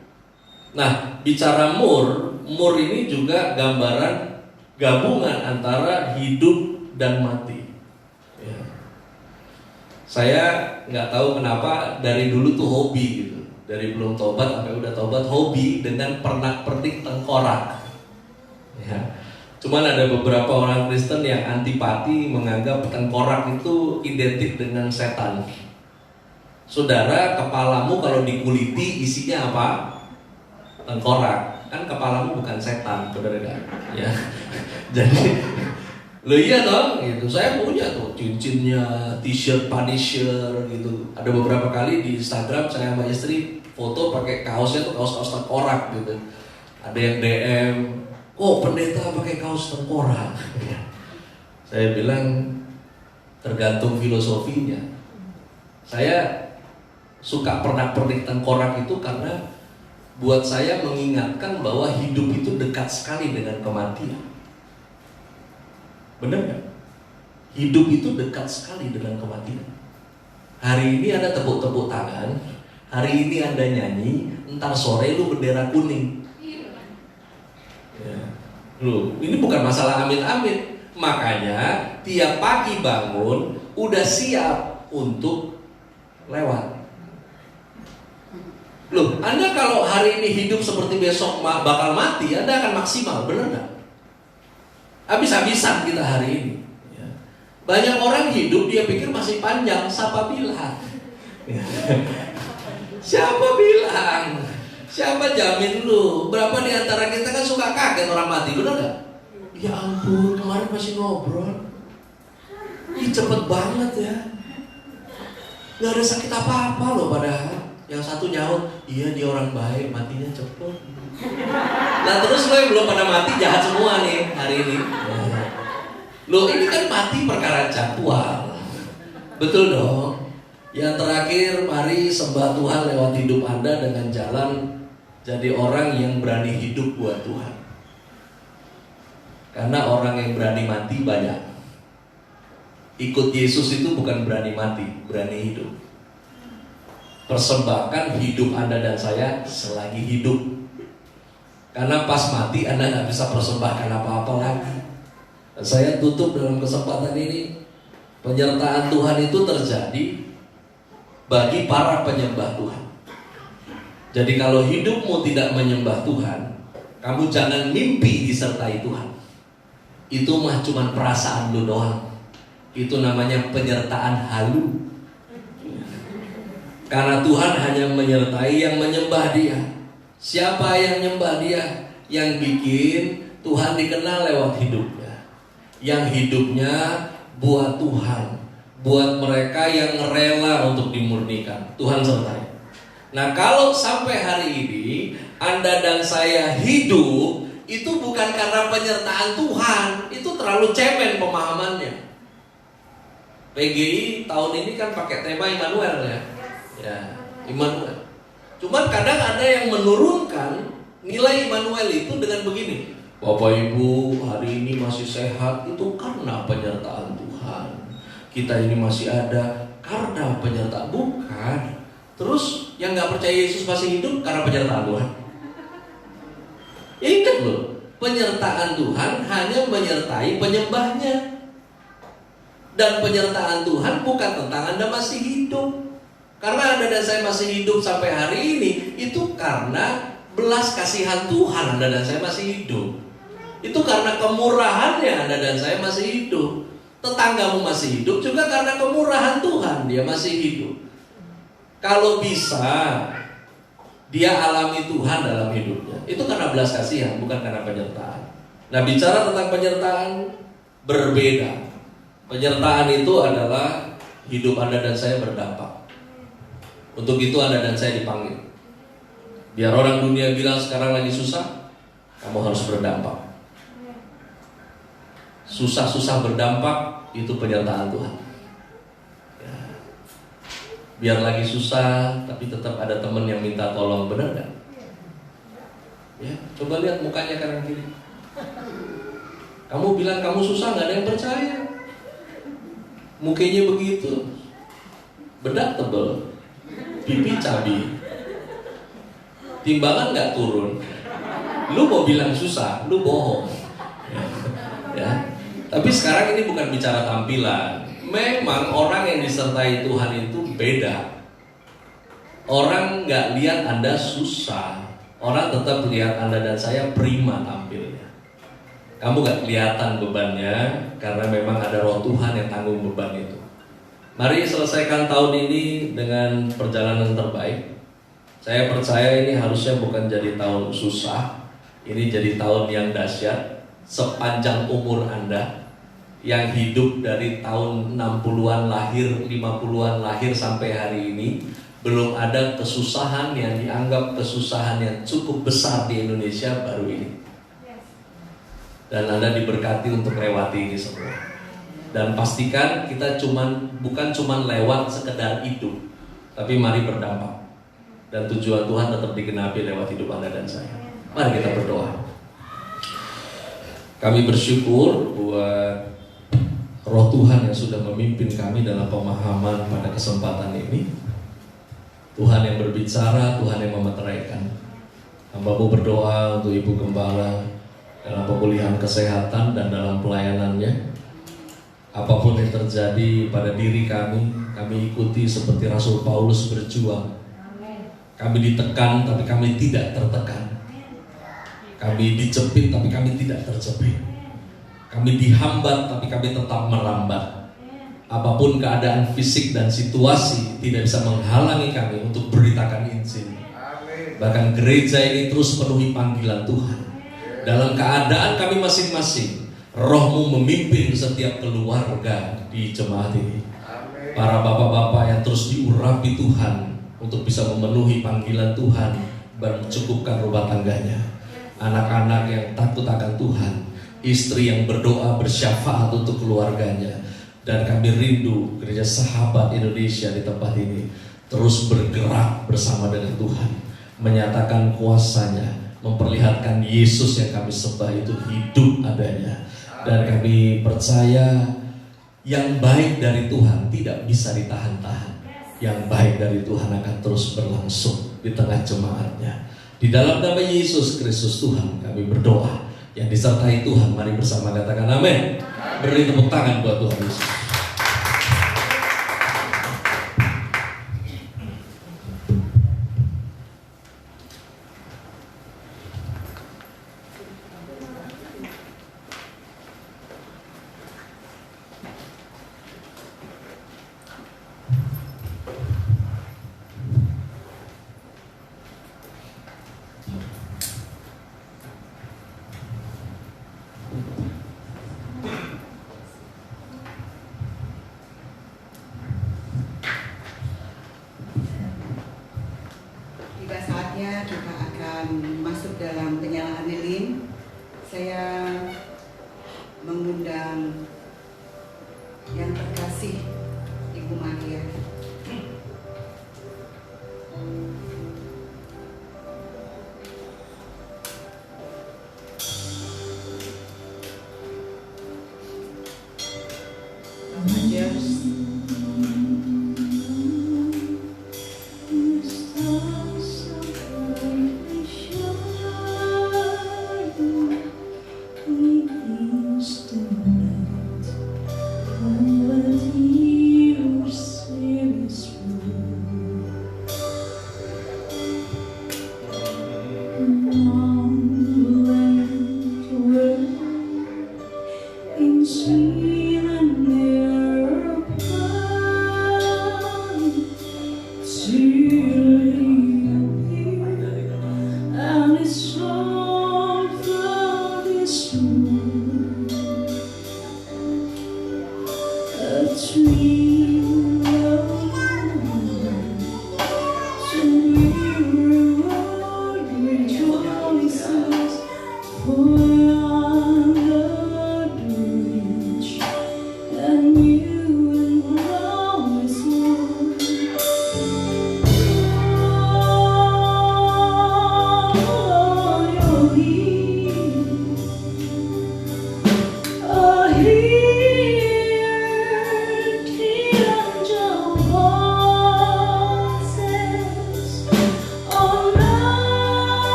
Nah, bicara mur ini juga gambaran gabungan antara hidup dan mati. Ya. Saya nggak tahu kenapa dari dulu tuh hobi gitu, dari belum tobat sampai udah tobat, hobi dengan pernak-pernik tengkorak. Ya. Cuman ada beberapa orang Kristen yang antipati, menganggap tengkorak itu identik dengan setan. Saudara, kepalamu kalau dikuliti isinya apa? Tengkorak. Kan kepalamu bukan setan, saudara kan? Ya. Jadi, lo iya dong, gitu. Saya punya tuh cincinnya, t-shirt Punisher gitu. Ada beberapa kali di Instagram saya sama istri foto pakai kaosnya tuh kaos-kaos tengkorak gitu. Ada yang DM, kok pendeta pakai kaos tengkorak? Saya bilang tergantung filosofinya. Saya suka pernak-pernik tengkorak itu karena buat saya mengingatkan bahwa hidup itu dekat sekali dengan kematian. Benar nggak? Hidup itu dekat sekali dengan kematian. Hari ini Anda tepuk-tepuk tangan, hari ini Anda nyanyi, entar sore lu bendera kuning. Ya. Loh, ini bukan masalah amit-amit. Makanya tiap pagi bangun udah siap untuk lewat. Loh, Anda kalau hari ini hidup seperti besok bakal mati, Anda akan maksimal, benar nggak? Habis-habisan kita hari ini. Ya. Banyak orang hidup dia pikir masih panjang. Siapa bilang? Siapa bilang? Siapa jamin lu? Berapa di antara kita kan suka kaget orang mati, benar gak? Ya ampun, kemarin masih ngobrol. Ih, cepet banget ya. Gak ada sakit apa-apa loh padahal. Yang satu nyaut, iya dia orang baik, matinya cepet. Nah terus lo yang belum pada mati jahat semua nih hari ini. Lo ini kan mati perkara jadwal. Betul dong. Yang terakhir, mari sembah Tuhan lewat hidup Anda dengan jalan jadi orang yang berani hidup buat Tuhan. Karena orang yang berani mati banyak. Ikut Yesus itu bukan berani mati, berani hidup. Persembahkan hidup Anda dan saya selagi hidup. Karena pas mati Anda gak bisa persembahkan apa-apa lagi. Dan saya tutup dalam kesempatan ini, penyertaan Tuhan itu terjadi bagi para penyembah Tuhan. Jadi kalau hidupmu tidak menyembah Tuhan, kamu jangan mimpi disertai Tuhan. Itu mah cuma perasaan lu doang. Itu namanya penyertaan halu. Karena Tuhan hanya menyertai yang menyembah Dia. Siapa yang menyembah Dia? Yang bikin Tuhan dikenal lewat hidupnya. Yang hidupnya buat Tuhan, buat mereka yang rela untuk dimurnikan. Tuhan sertai. Nah kalau sampai hari ini Anda dan saya hidup, itu bukan karena penyertaan Tuhan. Itu terlalu cemen pemahamannya. PGI tahun ini kan pakai tema Immanuel ya. Ya, Immanuel. Cuman kadang ada yang menurunkan nilai Immanuel itu dengan begini. Bapak Ibu hari ini masih sehat itu karena penyertaan Tuhan. Kita ini masih ada karena penyertaan. Bukan. Terus yang gak percaya Yesus masih hidup karena penyertaan Tuhan. Ingat loh, penyertaan Tuhan hanya menyertai penyembahnya. Dan penyertaan Tuhan bukan tentang Anda masih hidup. Karena Anda dan saya masih hidup sampai hari ini, itu karena belas kasihan Tuhan Anda dan saya masih hidup. Itu karena kemurahannya Anda dan saya masih hidup. Tetanggamu masih hidup juga karena kemurahan Tuhan, dia masih hidup. Kalau bisa dia alami Tuhan dalam hidupnya, itu karena belas kasihan, bukan karena penyertaan. Nah bicara tentang penyertaan, berbeda. Penyertaan itu adalah hidup Anda dan saya berdampak. Untuk itu Anda dan saya dipanggil. Biar orang dunia bilang sekarang lagi susah, kamu harus berdampak. Susah-susah berdampak, itu penyertaan Tuhan ya. Biar lagi susah, tapi tetap ada teman yang minta tolong, benar gak? Ya, coba lihat mukanya kanan kiri. Kamu bilang kamu susah, gak ada yang percaya. Mukanya begitu, bedak tebel, pipi cabi, timbangan gak turun. Lu mau bilang susah, lu bohong ya. Tapi sekarang ini bukan bicara tampilan. Memang orang yang disertai Tuhan itu beda. Orang gak lihat Anda susah, orang tetap lihat Anda dan saya prima tampilnya. Kamu gak kelihatan bebannya karena memang ada roh Tuhan yang tanggung beban itu. Mari selesaikan tahun ini dengan perjalanan terbaik. Saya percaya ini harusnya bukan jadi tahun susah. Ini jadi tahun yang dahsyat. Sepanjang umur Anda yang hidup dari tahun 60-an lahir, 50-an lahir sampai hari ini, belum ada kesusahan yang dianggap kesusahan yang cukup besar di Indonesia baru ini. Dan Anda diberkati untuk lewati ini semua. Dan pastikan kita bukan cuman lewat sekedar hidup, tapi mari berdampak. Dan tujuan Tuhan tetap digenapi lewat hidup Anda dan saya. Mari kita berdoa. Kami bersyukur buat roh Tuhan yang sudah memimpin kami dalam pemahaman pada kesempatan ini. Tuhan yang berbicara, Tuhan yang memeteraikan. Hamba-Mu berdoa untuk Ibu Gembala dalam pemulihan kesehatan dan dalam pelayanannya. Apapun yang terjadi pada diri kami ikuti seperti Rasul Paulus berjuang. Kami ditekan tapi kami tidak tertekan. Kami dicepit tapi kami tidak tercepit. Kami dihambat tapi kami tetap merambat. Apapun keadaan fisik dan situasi tidak bisa menghalangi kami untuk beritakan Injil. Bahkan gereja ini terus penuhi panggilan Tuhan. Dalam keadaan kami masing-masing, Roh-Mu memimpin setiap keluarga di jemaat ini. Para bapak-bapak yang terus diurapi Tuhan untuk bisa memenuhi panggilan Tuhan dan mencukupkan rumah tangganya. Anak-anak yang takut akan Tuhan, istri yang berdoa bersyafaat untuk keluarganya. Dan kami rindu Gereja Sahabat Indonesia di tempat ini terus bergerak bersama dengan Tuhan, menyatakan kuasa-Nya, memperlihatkan Yesus yang kami sembah itu hidup adanya. Dan kami percaya yang baik dari Tuhan tidak bisa ditahan-tahan. Yang baik dari Tuhan akan terus berlangsung di tengah jemaatnya. Di dalam nama Yesus Kristus Tuhan kami berdoa. Yang disertai Tuhan, mari bersama katakan amin. Beri tepuk tangan buat Tuhan Yesus. Tiba saatnya kita akan masuk dalam penyalaan lilin. Saya mengundang yang terkasih Ibu Maria. Rogers.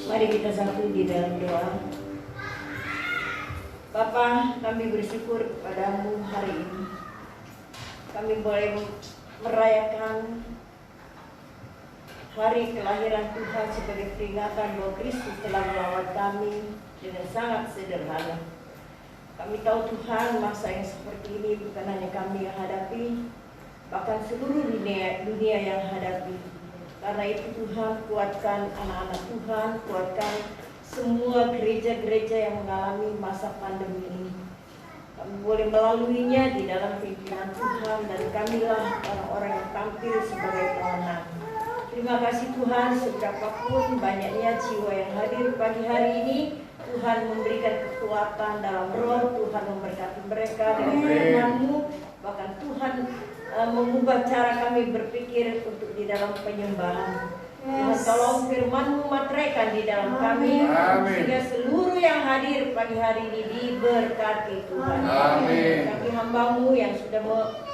Mari kita satu di dalam doa. Bapa, kami bersyukur kepadamu hari ini. Kami boleh merayakan hari kelahiran Tuhan sebagai peringatan bahwa Kristus telah melawat kami dengan sangat sederhana. Kami tahu Tuhan, masa yang seperti ini bukan hanya kami yang hadapi, bahkan seluruh dunia yang hadapi. Karena itu Tuhan, kuatkan anak-anak Tuhan, kuatkan semua gereja-gereja yang mengalami masa pandemi ini. Kami boleh melaluinya di dalam pimpinan Tuhan, dan kamilah orang-orang yang tampil sebagai pemenang. Terima kasih Tuhan, seberapapun banyaknya jiwa yang hadir pagi hari ini, Tuhan memberikan kekuatan dalam roh, Tuhan memberkati mereka dengan firman-Mu, bahkan Tuhan mengubah cara kami berpikir untuk di dalam penyembahan. Tuhan tolong firman-Mu materaikan di dalam kami, sehingga seluruh yang hadir pagi hari ini diberkati Tuhan. Kami hamba-Mu yang sudah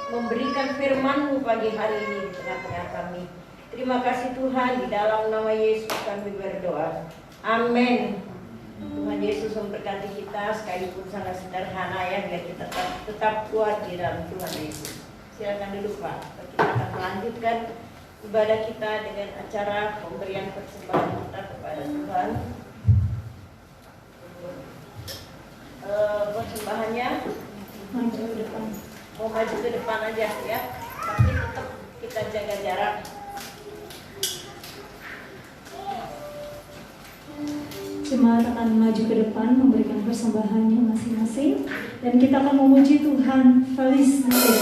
memberikan firman-Mu pagi hari ini di tengah-tengah kami. Terima kasih Tuhan, di dalam nama Yesus kami berdoa. Amin. Tuhan Yesus memberkati kita, sekalipun sangat sederhana ya, biar kita tetap kuat di dalam Tuhan Yesus. Silakan duduk Pak, kita akan melanjutkan ibadah kita dengan acara pemberian persembahan kita kepada Tuhan. Persembahannya Maju ke depan. mau maju ke depan aja ya, tapi tetap kita jaga jarak. Jemaat akan maju ke depan memberikan persembahannya masing-masing dan kita akan memuji Tuhan. Feliz Natal.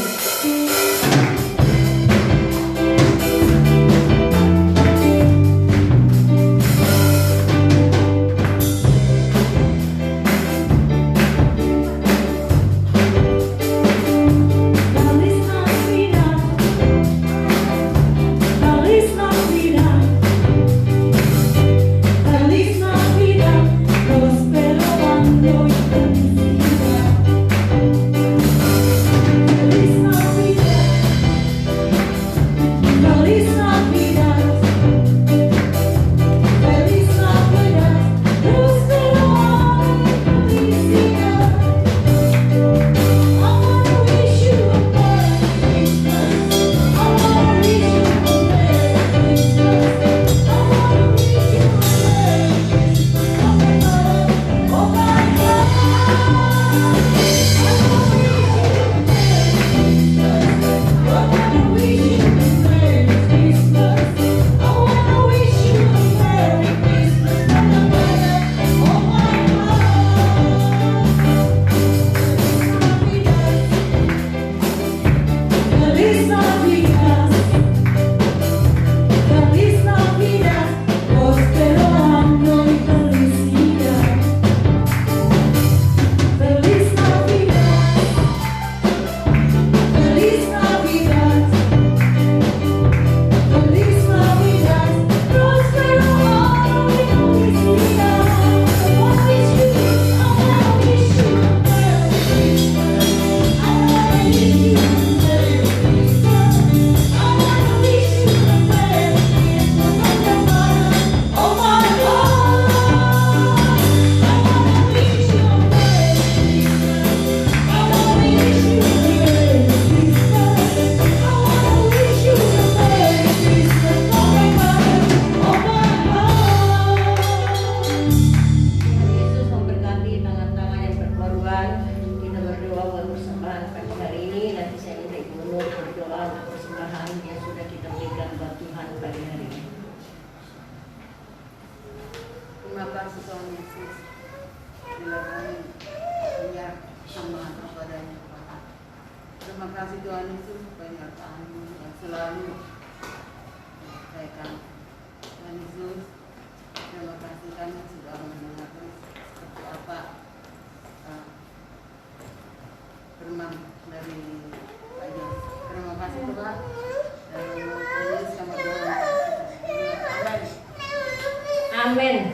Amin.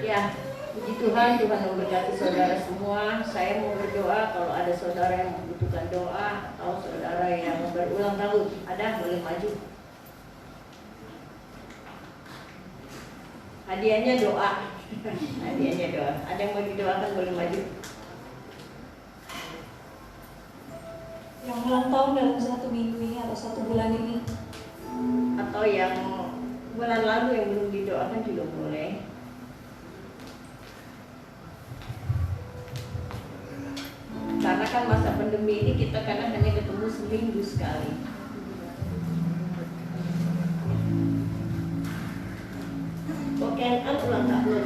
Ya, puji Tuhan, Tuhan memberkati saudara semua. Saya mau berdoa kalau ada saudara yang membutuhkan doa atau saudara yang berulang tahun, ada boleh maju. Hadiahnya doa. Hadiahnya doa. Ada yang mau didoakan boleh maju. Yang ulang tahun dalam 1 minggu ini atau 1 bulan ini. Atau yang bulan lalu yang belum didoakan juga boleh. Karena kan masa pandemi ini kita kadang hanya ketemu seminggu sekali. Oke, kan ulang tahun.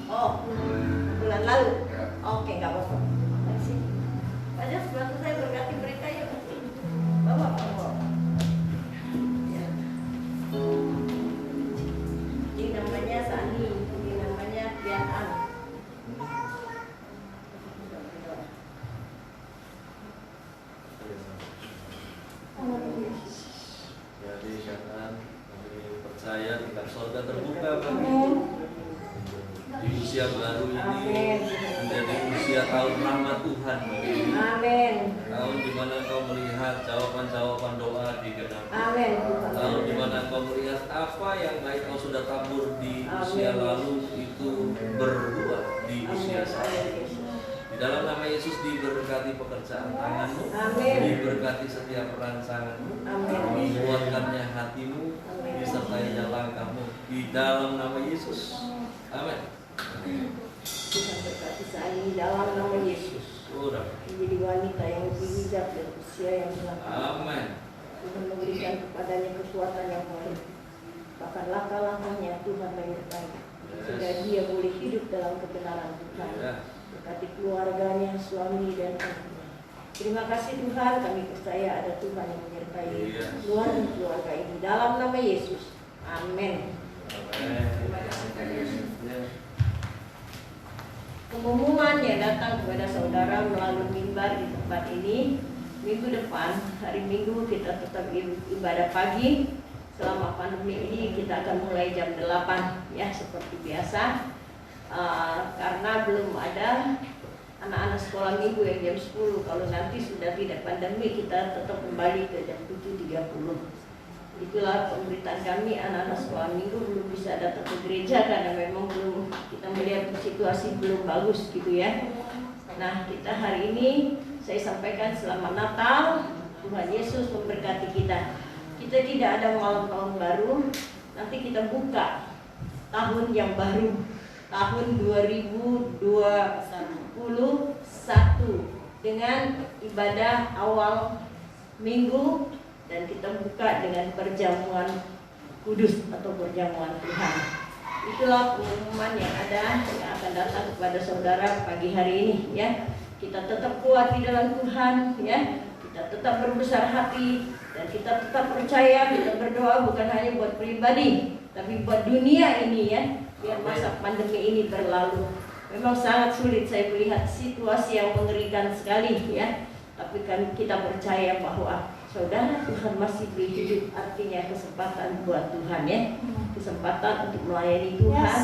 Oh, bulan lalu. Oke, nggak apa-apa. Makasih. Banyak bantu saya berkati mereka ya. Bawa. Ya. Ini namanya Sani, ini namanya Pian. percaya tingkap sorga terbuka bagi Amin. di usia baru ini Amin. menjadi usia tahun rahmat Tuhan bagi ini. Amin. Tahun di mana kau melihat jawaban-jawaban doa digenapi. Amin. Tahun di mana kau melihat apa yang baik kau sudah tabur di usia lalu itu berbuah di usia saat. Di dalam nama Yesus diberkati pekerjaan tanganmu, Amin. diberkati setiap rancanganmu, Amin. dikuatkannya hatimu, disertainya langkahmu. Di dalam nama Yesus. Amin. Tuhan berkati saya di dalam nama Yesus. Udah. Menjadi wanita yang lebih bijak dan usia yang matang. Amin. Tuhan memberikan kepadanya kekuatan yang baik. Bahkan langkah-langkahnya Tuhan menyertai. Sehingga dia boleh hidup dalam kebenaran Tuhan. Ya. Berkati keluarganya, suami dan anaknya. Terima kasih Tuhan, kami percaya ada Tuhan yang menyertai Iya. keluarga ini. Dalam nama Yesus. Amin. Pengumuman yang datang kepada saudara melalui mimbar di tempat ini, minggu depan, hari Minggu kita tetap ibadah pagi. Selama pandemi ini kita akan mulai jam 8 ya seperti biasa. Karena belum ada anak-anak sekolah minggu yang jam 10. Kalau nanti sudah tidak pandemi kita tetap kembali ke jam 7.30. Itulah pemberitaan kami, anak-anak sekolah minggu belum bisa datang ke gereja karena memang belum, kita melihat situasi belum bagus gitu ya. Nah kita hari ini saya sampaikan selamat Natal, Tuhan Yesus memberkati kita. Kita tidak ada malam tahun baru, nanti kita buka tahun yang baru, tahun 2021 dengan ibadah awal minggu. Dan kita buka dengan perjamuan kudus atau perjamuan Tuhan. Itulah pengumuman yang ada yang akan datang kepada saudara pagi hari ini ya. Kita tetap kuat di dalam Tuhan ya. Kita tetap berbesar hati dan kita tetap percaya, kita berdoa bukan hanya buat pribadi tapi buat dunia ini ya. Biar masa pandemi ini berlalu. Memang sangat sulit saya melihat situasi yang mengerikan sekali ya. Tapi kan kita percaya bahwa saudara, Tuhan masih beri hidup, artinya kesempatan buat Tuhan ya. Kesempatan untuk melayani Tuhan,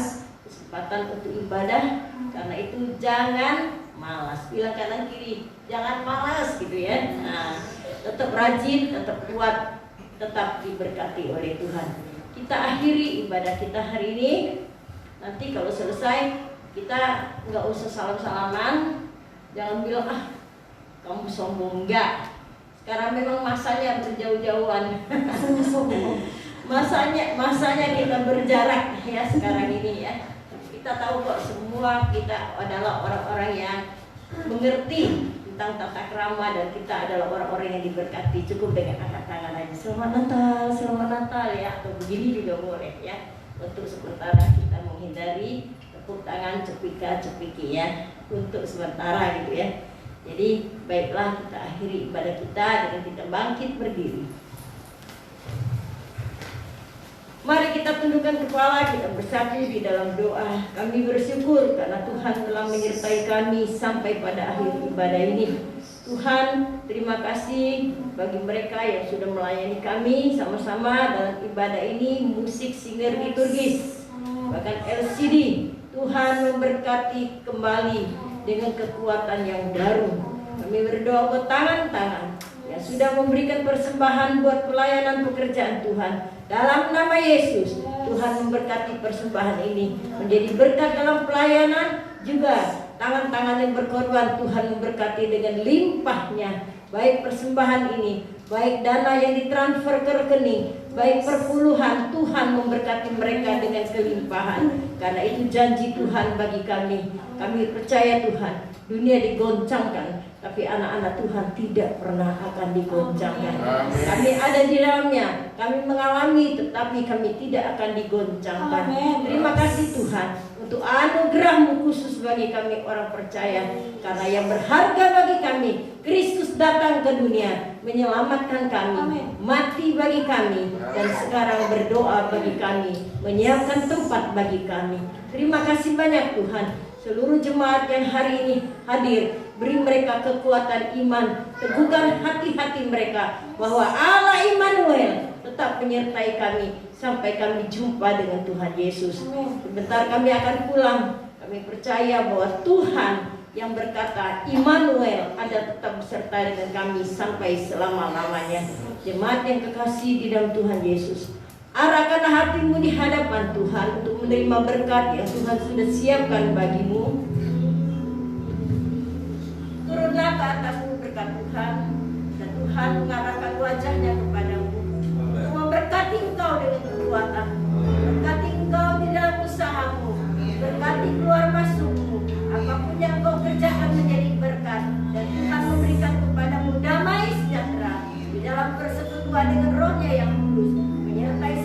kesempatan untuk ibadah. Karena itu jangan malas. Bilang kanan kiri, jangan malas gitu ya. Nah, tetap rajin, tetap kuat, tetap diberkati oleh Tuhan. Kita akhiri ibadah kita hari ini. Nanti kalau selesai kita nggak usah salam-salaman. Jangan bilang kamu sombong, enggak. Sekarang memang masanya berjauh-jauhan. masanya kita berjarak ya sekarang ini ya. Kita tahu kok semua kita adalah orang-orang yang mengerti tentang tata krama dan kita adalah orang-orang yang diberkati. Cukup dengan angkat tangan aja. Selamat Natal ya, atau begini juga boleh ya. Untuk sementara kita menghindari tepuk tangan cepika-cepiki ya, untuk sementara gitu ya. Jadi baiklah kita akhiri ibadah kita dengan kita bangkit berdiri. Mari kita tundukkan kepala, kita bersatu di dalam doa. Kami bersyukur karena Tuhan telah menyertai kami sampai pada akhir ibadah ini. Tuhan, terima kasih bagi mereka yang sudah melayani kami sama-sama dalam ibadah ini, musik singer liturgis, bahkan LCD. Tuhan memberkati kembali dengan kekuatan yang baru. Kami berdoa buat tangan-tangan yang sudah memberikan persembahan buat pelayanan pekerjaan Tuhan. Dalam nama Yesus, Tuhan memberkati persembahan ini menjadi berkat dalam pelayanan. Juga tangan-tangan yang berkorban Tuhan memberkati dengan limpahnya. Baik persembahan ini, baik dana yang ditransfer ke rekening, baik perpuluhan, Tuhan memberkati mereka dengan kelimpahan. Karena itu janji Tuhan bagi kami. Kami percaya Tuhan, dunia digoncangkan, tapi anak-anak Tuhan tidak pernah akan digoncangkan. Kami ada di dalamnya, kami mengalami, tetapi kami tidak akan digoncangkan. Terima kasih Tuhan untuk anugerah-Mu khusus bagi kami orang percaya. Karena yang berharga bagi kami, Kristus datang ke dunia, menyelamatkan kami, mati bagi kami, dan sekarang berdoa bagi kami, menyiapkan tempat bagi kami. Terima kasih banyak Tuhan. Seluruh jemaat yang hari ini hadir, beri mereka kekuatan iman, teguhkan hati-hati mereka bahwa Allah Immanuel tetap tetap menyertai kami sampai kami jumpa dengan Tuhan Yesus. Sebentar kami akan pulang. Kami percaya bahwa Tuhan yang berkata Immanuel ada tetap beserta dengan kami sampai selama-lamanya. Jemaat yang kekasih di dalam Tuhan Yesus, arahkanlah hatimu di hadapan Tuhan untuk menerima berkat yang Tuhan sudah siapkan bagimu. Turunlah ke atasmu berkat Tuhan, dan Tuhan mengarahkan wajahnya kepadamu untuk memberkati engkau dengan kekuatan, berkati engkau di dalam usahamu, berkati keluar masukmu, apapun yang engkau kerjakan menjadi berkat, dan Tuhan memberikan kepadamu damai sejahtera di dalam persekutuan dengan Roh-Nya yang kudus, menyertai